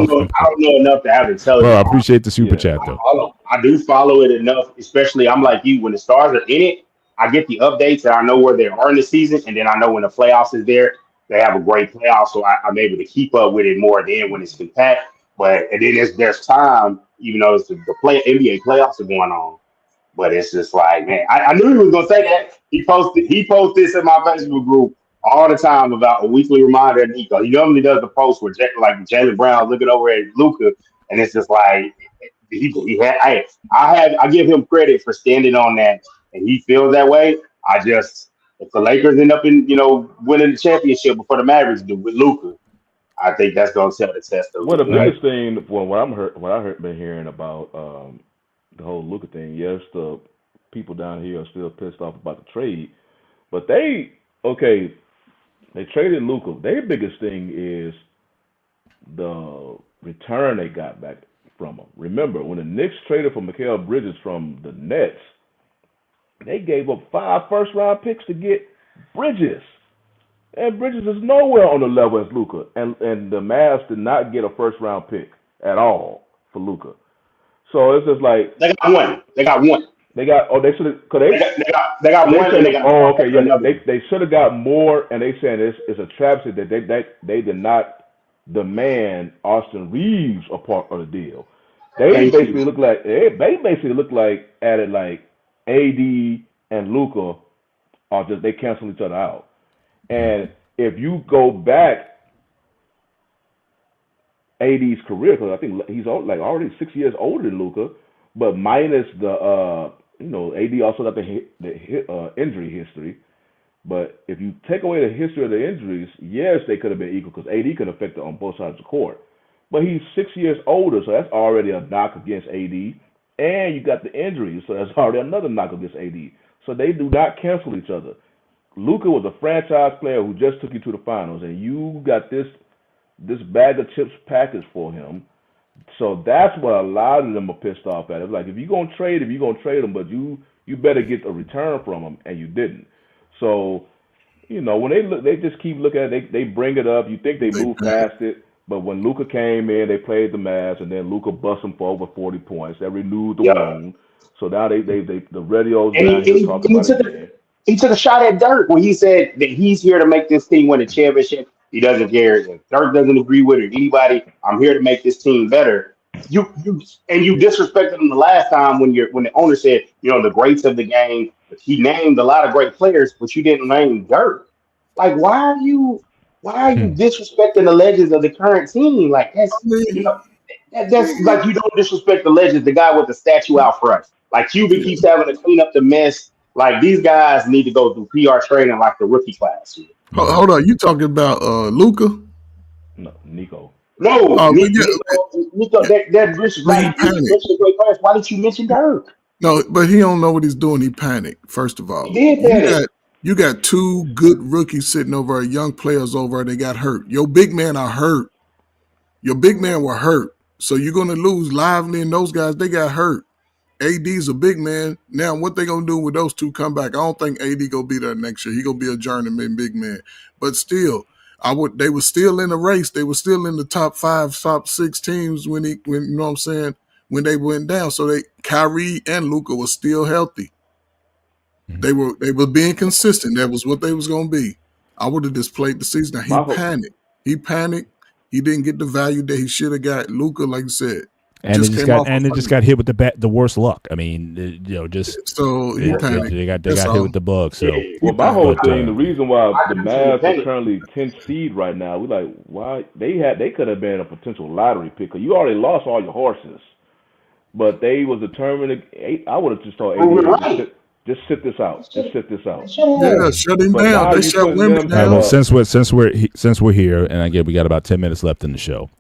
know enough to have intelligence. Bro, I appreciate the super chat though. I do follow it enough, especially I'm like you. When the Stars are in it, I get the updates and I know where they are in the season, and then I know when the playoffs is there, they have a great playoff, so I'm able to keep up with it more than when it's compact. And then there's time, even though it's the NBA playoffs are going on. But it's just like, man, I knew he was gonna say that. He posted this in my Facebook group all the time about a weekly reminder of Nico. He normally does the post where like Jalen Brown looking over at Luka, and it's just like he had. I give him credit for standing on that, and he feels that way. If the Lakers end up winning the championship before the Mavericks do with Luka, I think that's gonna tell the test of Well, the Luka. biggest thing, been hearing about the whole Luka thing. Yes, the people down here are still pissed off about the trade, but they traded Luka. Their biggest thing is the return they got back from him. Remember, when the Knicks traded for Mikal Bridges from the Nets, they gave up 5 first-round picks to get Bridges. And Bridges is nowhere on the level as Luka. And the Mavs did not get a first-round pick at all for Luka. So it's just like they got one. They got one. They got they should have they got one and they got they should have got more, and they saying it's a travesty that they did not demand Austin Reeves a part of the deal. They basically look like added like AD and Luka are just they cancel each other out. And if you go back AD's career, because I think he's like already 6 years older than Luka, but minus the AD also got the injury history. But if you take away the history of the injuries, yes, they could have been equal because AD could affect it on both sides of the court. But he's 6 years older, so that's already a knock against AD. And you got the injuries, so that's already another knock against AD. So they do not cancel each other. Luka was a franchise player who just took you to the finals, and you got this bag of chips package for him. So that's what a lot of them are pissed off at. It's like, if you're gonna trade him, but you better get a return from him, and you didn't. So, when they just keep looking at it, they bring it up. You think they moved past it, but when Luka came in, they played the Mavs, and then Luka bust them for over 40 points. They renewed the wound. So now they the radio's down here talking about it again. He took a shot at Dirk when he said that he's here to make this team win a championship. He doesn't care if Dirk doesn't agree with it. Anybody, I'm here to make this team better. You disrespected him the last time when the owner said, the greats of the game. He named a lot of great players, but you didn't name Dirk. Like, why are you disrespecting the legends of the current team? Like that's like you don't disrespect the legends, the guy with the statue out front. Like Cuban keeps having to clean up the mess. Like these guys need to go through PR training like the rookie class. Hold on, you talking about Luka? No, Nico. No, Nico. That Rich great players. Why did you mention Dirk? No, but he don't know what he's doing. He panicked. First of all, you got 2 good rookies sitting over, young players over. They got hurt. Your big men are hurt. Your big men were hurt, so you're gonna lose Lively and those guys. They got hurt. AD's a big man. Now, what they gonna do when those 2 come back? I don't think AD gonna be there next year. He gonna be a journeyman big man. But still, they were still in the race. They were still in the top 5, top 6 teams when you know what I'm saying, when they went down. So Kyrie and Luka was still healthy. They were being consistent. That was what they was gonna be. I would have just played the season. Now, he panicked. He didn't get the value that he should have got. Luka, like you said. And it just got hit with the worst luck. I mean, so he panicked. They got hit with the bug. So my whole thing, the reason why the Mavs are currently 10th seed right now, we like why they could have been a potential lottery pick. Cause you already lost all your horses, but they was determined. I would have just told AD, just sit this out. Just sit this out. Yeah, shut him down. They shut women down. Well, since we're here, and again we got about 10 minutes left in the show.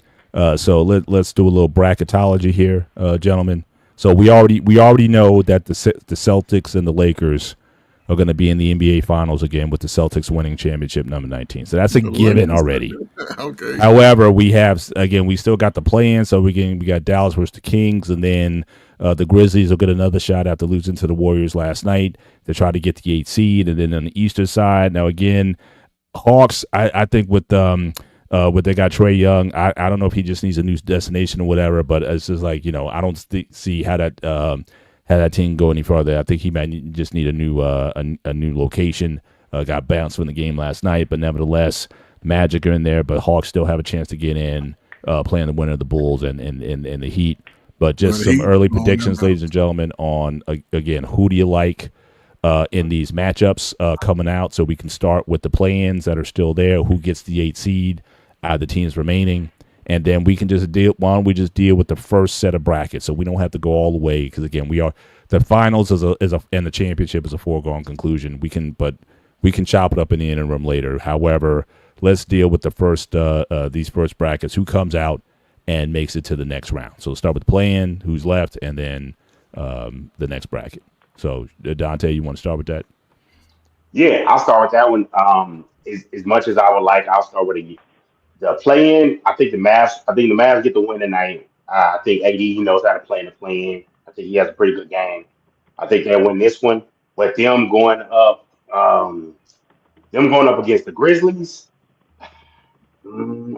So let's do a little bracketology here, gentlemen. So we already know that the Celtics and the Lakers are going to be in the NBA Finals again, with the Celtics winning championship number 19. So that's a given already. Okay. However, we still got the play-in. So we got Dallas versus the Kings, and then the Grizzlies will get another shot after losing to the Warriors last night to try to get the 8th seed. And then on the Eastern side, now again, Hawks. I think with they got Trae Young. I don't know if he just needs a new destination or whatever, but it's just like, I don't see how that team go any further. I think he might just need a new location. Got bounced from the game last night, but nevertheless, Magic are in there, but Hawks still have a chance to get in, playing the winner of the Bulls and the Heat. But just But some he early on them predictions, ladies and gentlemen, on again, who do you like in these matchups coming out, so we can start with the play-ins that are still there. Who gets the 8 seed out of the teams remaining, and then we can just deal. Why don't we just deal with the first set of brackets, so we don't have to go all the way? Because again, we are the finals is a and the championship is a foregone conclusion. We can chop it up in the interim later. However, let's deal with the first these first brackets. Who comes out and makes it to the next round? So let's start with the play-in, who's left, and then the next bracket. So, Dante, you want to start with that? Yeah, I'll start with that one. As much as I would like, I'll start with the play-in. I think the Mavs. I think the Mavs get the win tonight. I think AD he knows how to play in the play-in. I think he has a pretty good game. I think they win this one. But them going up against the Grizzlies.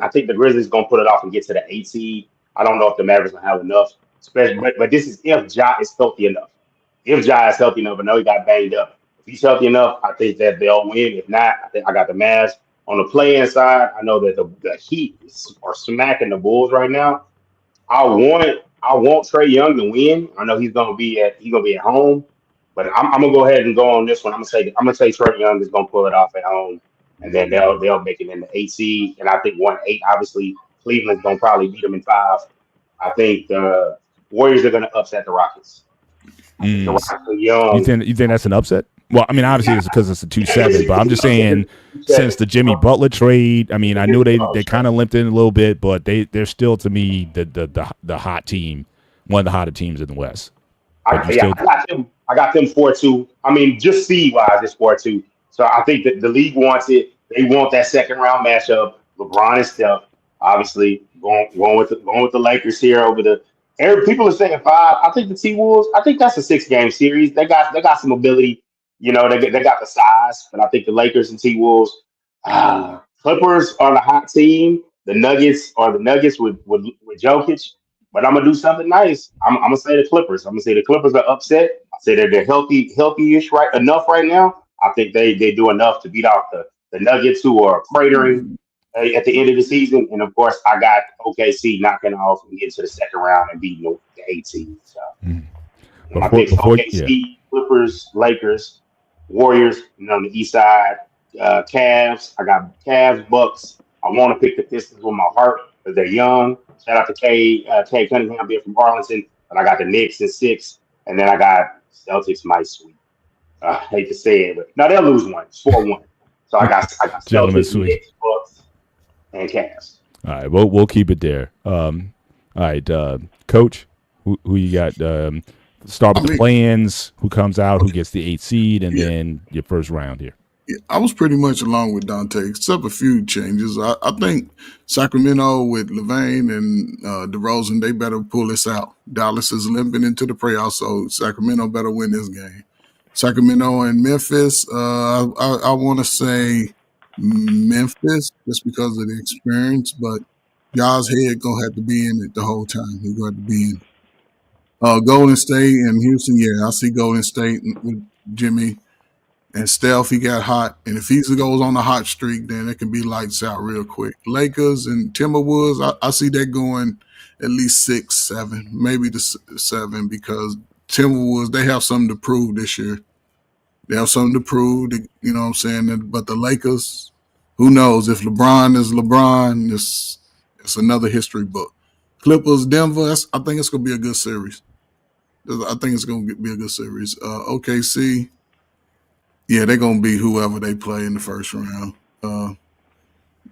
I think the Grizzlies gonna put it off and get to the 8 seed. I don't know if the Mavericks will have enough. Especially, but this is if Ja is healthy enough. If Ja is healthy enough, I know he got banged up. If he's healthy enough, I think that they'll win. If not, I think I got the Mavs on the play-in side. I know that the Heat are smacking the Bulls right now. I want Trey Young to win. I know he's gonna be at home, but I'm gonna go ahead and go on this one. I'm gonna say Trey Young is gonna pull it off at home, and then they'll make it in the 8 seed. And I think 1-8. Obviously, Cleveland's gonna probably beat them in 5. I think the Warriors are gonna upset the Rockets. I think the Rockets are You young. think that's an upset? Well, I mean, obviously it's because it's a 2-7, but I'm just saying since the Jimmy Butler trade, I mean, I knew they kind of limped in a little bit, but they're still to me the hot team, one of the hotter teams in the West. But you still, I got them. I got them 4-2. I mean, just seed wise, it's 4-2. So I think that the league wants it. They want that second round matchup. LeBron and Steph, obviously going with the Lakers here over the. People are saying 5. I think the T Wolves. I think that's a 6-game series. They got some ability. They got the size, but I think the Lakers and T Wolves. Clippers are the hot team. The Nuggets are the Nuggets with Jokic. But I'm gonna do something nice. I'm gonna say the Clippers. I'm gonna say the Clippers are upset. I say that they're healthy-ish right enough right now. I think they do enough to beat out the Nuggets, who are cratering at the end of the season. And of course, I got OKC knocking off and getting to the second round and beating the 8 seed. So my picks: yeah. OKC, Clippers, Lakers, Warriors. On the East side, Cavs. I got Cavs, Bucks. I want to pick the Pistons with my heart because they're young. Shout out to Kay Cunningham being from Arlington. But I got the Knicks at 6, and then I got Celtics might sweep. I hate to say it, but no, they'll lose one. It's 4-1. So I got Gentlemen Celtics, sweep. Knicks, Bucks, and Cavs. All right, we'll keep it there. All right, Coach, who you got? Start with the play-ins. Who comes out? Who gets the 8 seed, and then your first round here. Yeah, I was pretty much along with Dante, except a few changes. I think Sacramento with Levain and DeRozan, they better pull this out. Dallas is limping into the playoffs, so Sacramento better win this game. Sacramento and Memphis, I want to say Memphis just because of the experience, but y'all's head going to have to be in it the whole time. He's going to have to be in. Golden State and Houston, yeah, I see Golden State with Jimmy. And Steph, he got hot. And if he goes on a hot streak, then it can be lights out real quick. Lakers and Timberwolves, I see that going at least 6, 7, maybe the 7, because Timberwolves, they have something to prove this year. They have something to prove, you know what I'm saying? But the Lakers, who knows? If LeBron is LeBron, it's another history book. Clippers, Denver, I think it's going to be a good series. I think it's going to be a good series. OKC, yeah, they're going to beat whoever they play in the first round.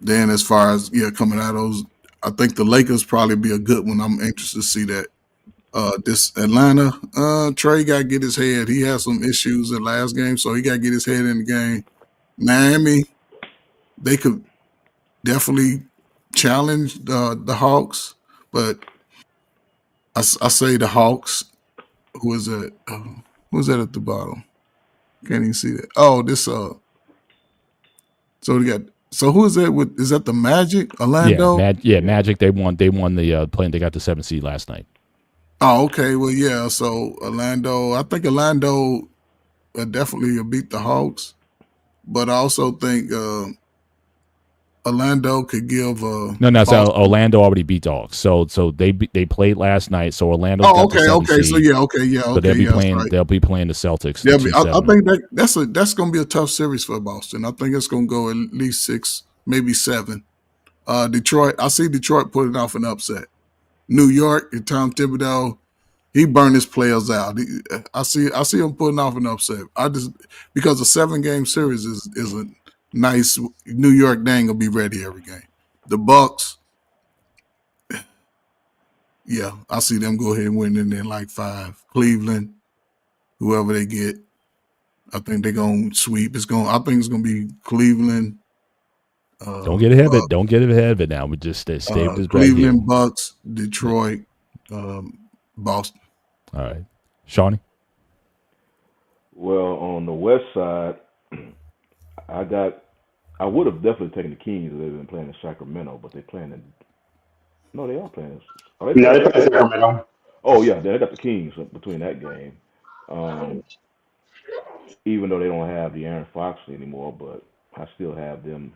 Then as far as, coming out of those, I think the Lakers probably be a good one. I'm interested to see that. This Atlanta, Trey got to get his head. He had some issues in last game, so he got to get his head in the game. Miami, they could definitely challenge the Hawks, but I say the Hawks. Who is that? Who's that at the bottom? Can't even see that. Oh, this So we got. So who is that with? Is that the Magic? Orlando? Yeah, Magic. They won the play. They got the 7 seed last night. Oh, okay. Well, yeah. So Orlando. I think Orlando definitely will beat the Hawks, but I also think Orlando could give. No. So Boston. Orlando already beat dogs. So they played last night. So Orlando's Oh, got the okay, 7th okay. So seed. yeah, okay, yeah, So okay, yeah. That's right. they'll be playing the Celtics, the Yeah, but I 2-7. think that's going to be a tough series for Boston. I think it's going to go at least 6, maybe 7. Detroit, I see Detroit putting off an upset. New York and Tom Thibodeau, he burned his players out. I see him putting off an upset. Because a 7-game series is a nice. New York, they ain't gonna be ready every game. The Bucks, yeah, I see them go ahead and win in like 5. Cleveland, whoever they get, I think they're gonna sweep. I think it's gonna be Cleveland. Don't get ahead of Bucks, it. Don't get ahead of it now. We just stay with this right here. Cleveland, Bucks, Detroit, Boston. All right, Shawnee. Well, on the West side, I would have definitely taken the Kings if they've been playing in Sacramento, but they're playing in. No, they are playing. Are they No, playing they play Sacramento? Sacramento. Oh yeah, they got the Kings between that game. Um, even though they don't have the Aaron Fox anymore, but I still have them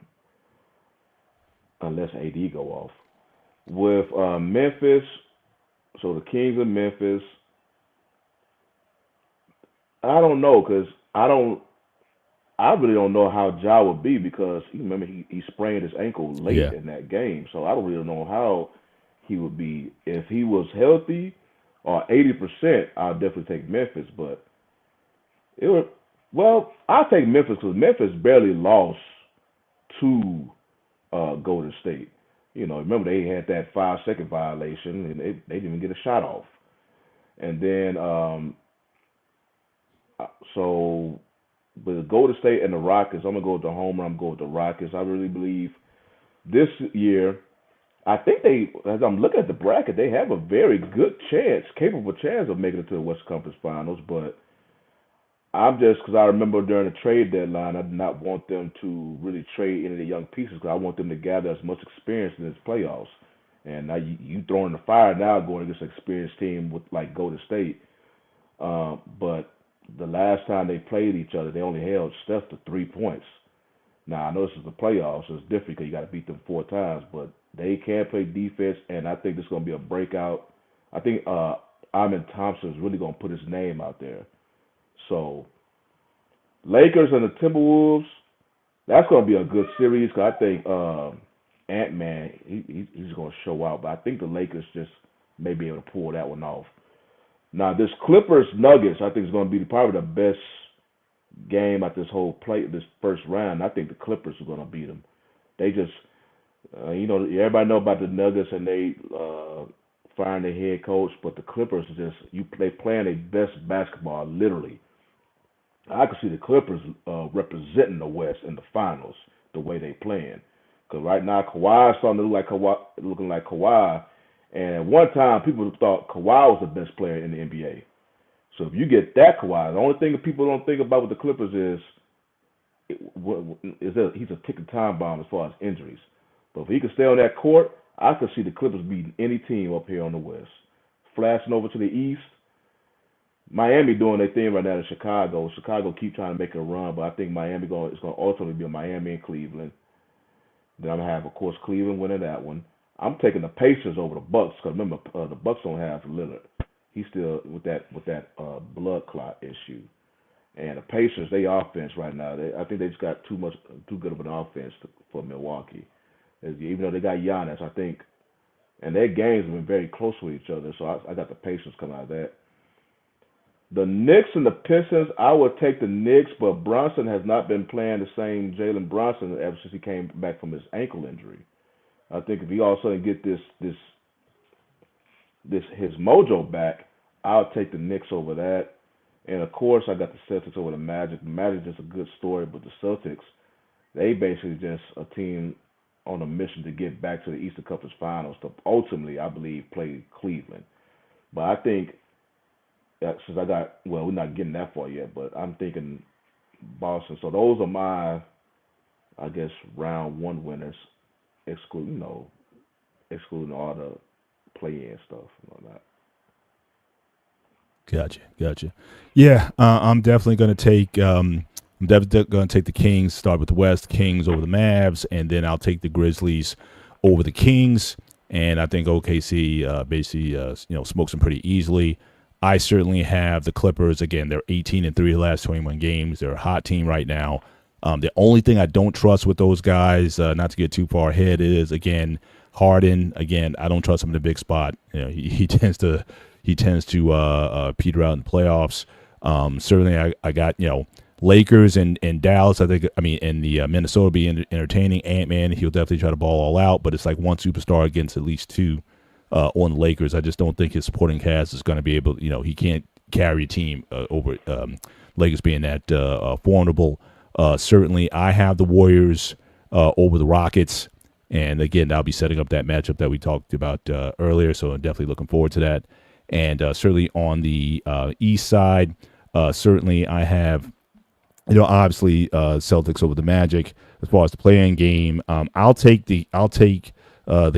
unless AD go off. With Memphis, so the Kings of Memphis, I don't know because I really don't know how Ja would be because you remember he sprained his ankle late Yeah. in that game, so I don't really know how he would be if he was healthy or 80%. I'll definitely take Memphis, but it would. Well, I'll take Memphis because Memphis barely lost to Golden State. You know, remember they had that 5-second violation and they didn't even get a shot off. And then so with Golden State and the Rockets, I'm gonna go with the home run. I'm going with the Rockets. I really believe this year. I think as I'm looking at the bracket, they have a very good chance, capable chance of making it to the West Conference Finals. But I'm just because I remember during the trade deadline, I did not want them to really trade any of the young pieces because I want them to gather as much experience in this playoffs. And now you throwing the fire now going against an experienced team with like Golden State. But the last time they played each other, they only held Steph to 3 points. Now I know this is the playoffs, so it's different because you got to beat them 4 times, but they can play defense, and I think this is going to be a breakout. I think Amin Thompson is really going to put his name out there. So Lakers and the Timberwolves, that's going to be a good series because I think Ant Man he's going to show out, but I think the Lakers just may be able to pull that one off. Now this Clippers Nuggets, I think is going to be probably the best game at this first round. I think the Clippers are going to beat them. They just, everybody know about the Nuggets and they firing their head coach, but the Clippers are they playing their best basketball literally. I can see the Clippers representing the West in the finals the way they playing. Because right now Kawhi is starting to looking like Kawhi, and at one time people thought Kawhi was the best player in the NBA. So if you get that Kawhi, the only thing that people don't think about with the Clippers is that he's a ticking time bomb as far as injuries. But if he can stay on that court, I could see the Clippers beating any team up here on the West. Flashing over to the East, Miami doing their thing right now in Chicago. Chicago keep trying to make a run, but I think Miami it's going to ultimately be Miami and Cleveland. Then I'm going to have, of course, Cleveland winning that one. I'm taking the Pacers over the Bucks because remember the Bucks don't have Lillard. He's still with that blood clot issue. And the Pacers, they offense right now. I think they just got too good of an offense for Milwaukee. Even though they got Giannis, I think, and their games have been very close with each other. So I got the Pacers coming out of that. The Knicks and the Pistons, I would take the Knicks, but Brunson has not been playing the same Jalen Brunson ever since he came back from his ankle injury. I think if he all of a sudden get this his mojo back, I'll take the Knicks over that. And of course, I got the Celtics over the Magic. The Magic is a good story, but the Celtics, they basically just a team on a mission to get back to the Eastern Conference Finals to ultimately, I believe, play Cleveland. But I think since we're not getting that far yet, but I'm thinking Boston. So those are my, I guess, round one winners, excluding all the play-in stuff and whatnot. Gotcha. Yeah, I'm definitely going to take I'm definitely going to take the Kings. Start with the West, Kings over the Mavs, and then I'll take the Grizzlies over the Kings. And I think OKC basically smokes them pretty easily. I certainly have the Clippers. Again, they're 18-3 the last 21 games. They're a hot team right now. The only thing I don't trust with those guys, not to get too far ahead, is again Harden. Again, I don't trust him in the big spot. He tends to peter out in the playoffs. Certainly, I got Lakers and Dallas. And the Minnesota be entertaining. Ant-Man, he'll definitely try to ball all out, but it's like one superstar against at least two on the Lakers. I just don't think his supporting cast is going to be able. He can't carry a team over Lakers being that formidable. Certainly, I have the Warriors over the Rockets. And again, I'll be setting up that matchup that we talked about earlier, so I'm definitely looking forward to that. And certainly on the East side, certainly I have, obviously Celtics over the Magic. As far as the play-in game, I'll take the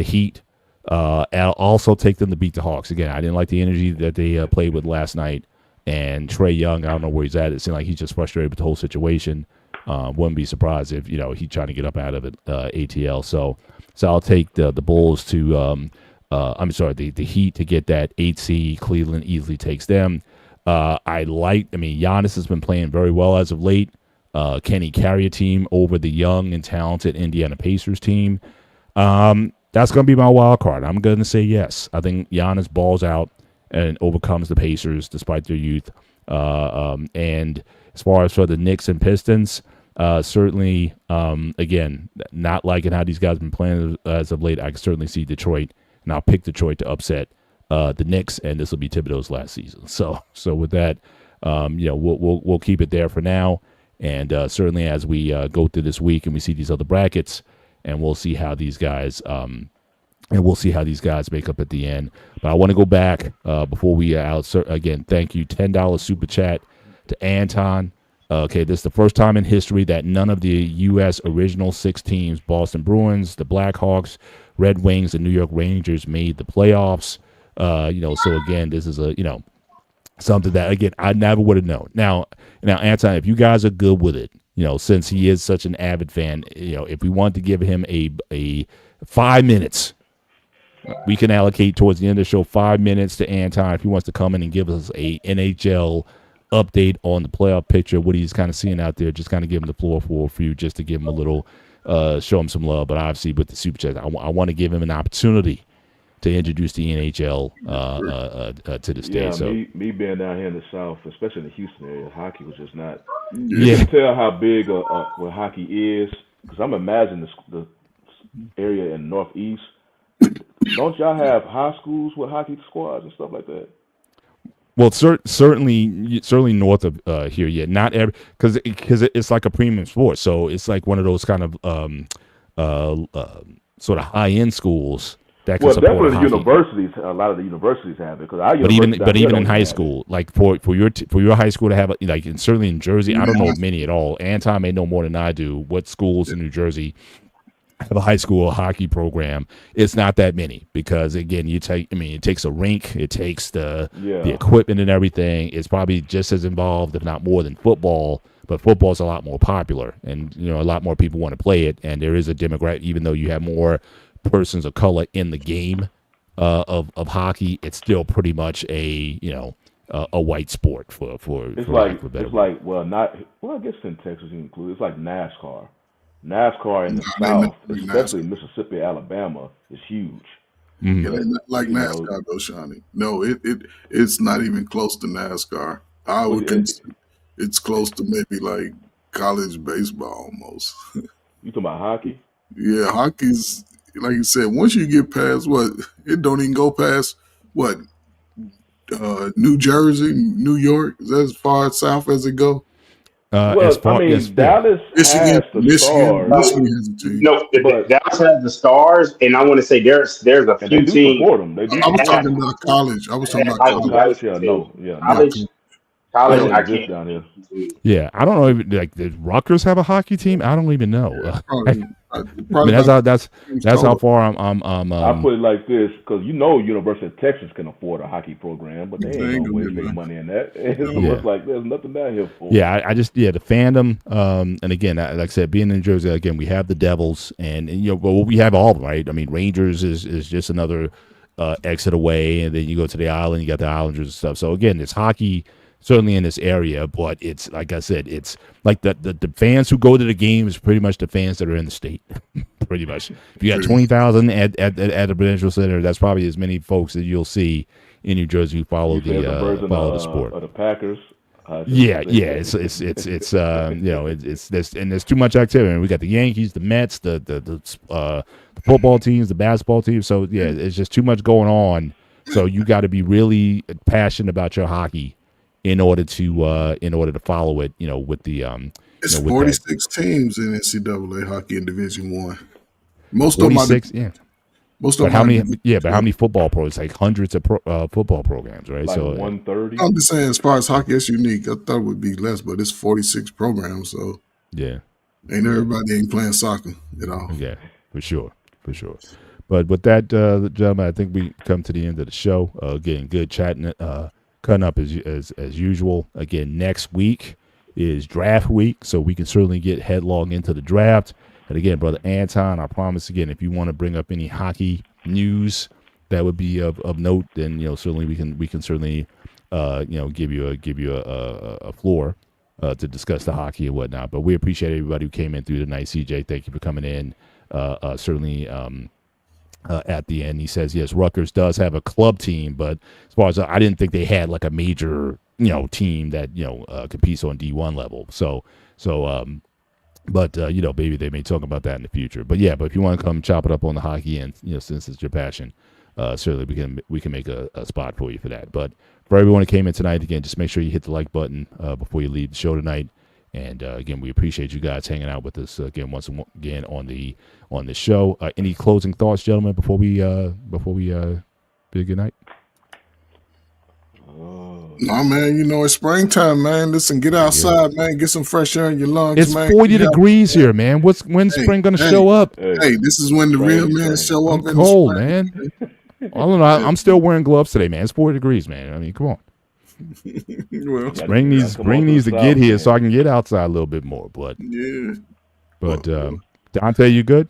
Heat. I'll also take them to beat the Hawks. Again, I didn't like the energy that they played with last night. And Trae Young, I don't know where he's at. It seemed like he's just frustrated with the whole situation. Wouldn't be surprised if he's trying to get up out of it. ATL. So I'll take the Bulls to. The Heat to get that 8 seed. Cleveland easily takes them. Giannis has been playing very well as of late. Can he carry a team over the young and talented Indiana Pacers team? That's going to be my wild card. I'm going to say yes. I think Giannis balls out and overcomes the Pacers despite their youth. And as far as for the Knicks and Pistons, certainly, again, not liking how these guys have been playing as of late. I can certainly see Detroit, and I'll pick Detroit to upset the Knicks, and this will be Thibodeau's last season. So with that, we'll keep it there for now, and certainly as we go through this week and we see these other brackets, and we'll see how these guys make up at the end. But I want to go back before we out. Again, thank you, $10 super chat to Anton. Okay, this is the first time in history that none of the U.S. original 6 teams, Boston Bruins, the Blackhawks, Red Wings, and New York Rangers, made the playoffs. So again, this is something that, again, I never would have known. Now, Anton, if you guys are good with it, since he is such an avid fan, if we want to give him a 5 minutes, we can allocate towards the end of the show 5 minutes to Anton if he wants to come in and give us a NHL update on the playoff picture, what he's kind of seeing out there. Just kind of give him the floor for a few, just to give him a little, show him some love. But obviously with the super chat, I want to give him an opportunity to introduce the NHL to the state. Yeah, so me being down here in the South, especially in the Houston area, hockey was just not. Yeah. You can tell how big what hockey is, because I'm imagining the area in Northeast. Don't y'all have high schools with hockey squads and stuff like that? Well, certainly north of here, yeah. Not every, because it's like a premium sport, so it's like one of those kind of sort of high end schools that can support definitely hockey. Universities. A lot of the universities have it, because but even in high school, like for your high school to have and certainly in Jersey, I don't know many at all. Anton may know more than I do. What schools in New Jersey have a high school hockey program? It's not that many, because again, it takes a rink, it takes the equipment and everything. It's probably just as involved, if not more, than football, but football's a lot more popular, and a lot more people want to play it, and there is a demographic. Even though you have more persons of color in the game of hockey, it's still pretty much a white sport for it's for like for better. it's like I guess in Texas you include, it's like NASCAR. NASCAR in the South, especially Mississippi, Alabama, is huge. Yeah, like NASCAR though, Shawnee. No, it's not even close to NASCAR. I would consider it's close to maybe like college baseball almost. You talking about hockey? Yeah, hockey's, like you said, once you get past it don't even go past New Jersey, New York. Is that as far south as it go? Dallas has the Stars. Michigan has a team. Dallas has the Stars, and I want to say there's a few teams. Support them. I was talking about college. I was talking about college. College. College, don't I exist can't. down here. Yeah, I don't know. Like, did Rutgers have a hockey team? I don't even know. Probably, I probably mean, about that's how total. far I'm. I put it like this, because University of Texas can afford a hockey program, but they They ain't ain't gonna gonna waste get their none. money in that. So Yeah. it's like there's nothing down here for. Yeah, I just the fandom, and again, like I said, being in New Jersey, again, we have the Devils, and well, we have all of them, right? I mean, Rangers is just another exit away, and then you go to the island, you got the Islanders and stuff. So again, it's hockey certainly in this area, but it's like I said, it's like the fans who go to the games, pretty much the fans that are in the state, pretty much. If you got 20,000 at the Prudential Center, that's probably as many folks that you'll see in New Jersey who follow the sport. Of the Packers. Yeah, it's there's too much activity. I mean, we got the Yankees, the Mets, the football teams, the basketball teams. So yeah, it's just too much going on. So you got to be really passionate about your hockey in order to follow it. With the It's with 46 teams in NCAA hockey in Division One. Most of them 46, yeah. Most of But them. how many? Yeah, but how many football pros? Like hundreds of football programs, right? Like So 130. I'm just saying, as far as hockey, it's unique. I thought it would be less, but it's 46 programs, so yeah. ain't everybody ain't playing soccer at all. Yeah, for sure. But with that, gentlemen, I think we come to the end of the show. Again, good chatting, cutting up as usual. Again, next week is draft week, so we can certainly get headlong into the draft. And again, brother Anton, I promise again, if you want to bring up any hockey news that would be of note, then certainly we can certainly give you a floor to discuss the hockey and whatnot. But we appreciate everybody who came in through tonight. CJ, thank you for coming in. Certainly at the end, he says yes, Rutgers does have a club team, but as far as I didn't think they had like a major team that competes on D1 level. But maybe they may talk about that in the future. But if you want to come chop it up on the hockey and since it's your passion, certainly we can make a spot for you for that. But for everyone who came in tonight, again, just make sure you hit the like button before you leave the show tonight. And again, we appreciate you guys hanging out with us again once again on the show. Any closing thoughts, gentlemen, before we bid good night? No, man, it's springtime, man. Listen, get outside, man. Get some fresh air in your lungs, It's man. 40 degrees here, man. When's spring going to show up? Hey, this is when the real men show up. I'm cold, man. I don't know. I'm still wearing gloves today, man. It's 40 degrees, man. I mean, come on. Well, Spring needs to get here so I can get outside a little bit more. But Dante, you good?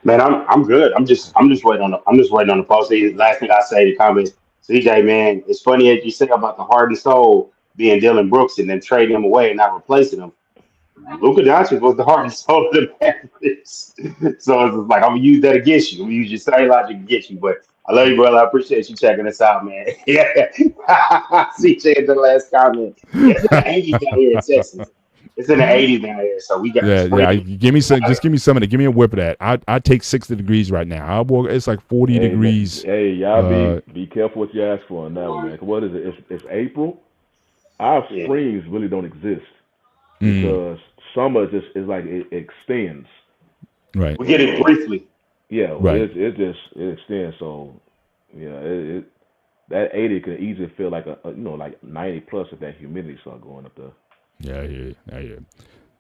Man, I'm good. I'm just waiting on the post. Last thing I say to comments, CJ, man, it's funny as you say about the heart and soul being Dylan Brooks and then trading him away and not replacing him. Luka Doncic was the heart and soul of the Mavericks. So it's like I'm gonna use that against you. I'm gonna use your same logic against you. But I love you, brother. I appreciate you checking us out, man. Yeah. CJ in the last comment. It's in the 80s down here in Texas. It's in the 80s down here, so we got. Yeah. Give me some. Just give me some of it. Give me a whip of that. I take 60 degrees right now. It's like 40 degrees. Hey, y'all be careful what you ask for on that one, man. What is it? It's April. Our springs really don't exist because summer is like it extends. Right. We get it briefly. Yeah. Right. It extends. So that 80 could easily feel like like 90 plus if that humidity start going up there. Yeah, I hear you.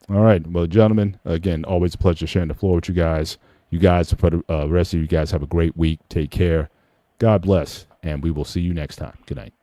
All right. Well, gentlemen, again, always a pleasure sharing the floor with you guys. You guys, for the rest of you guys, have a great week. Take care. God bless. And we will see you next time. Good night.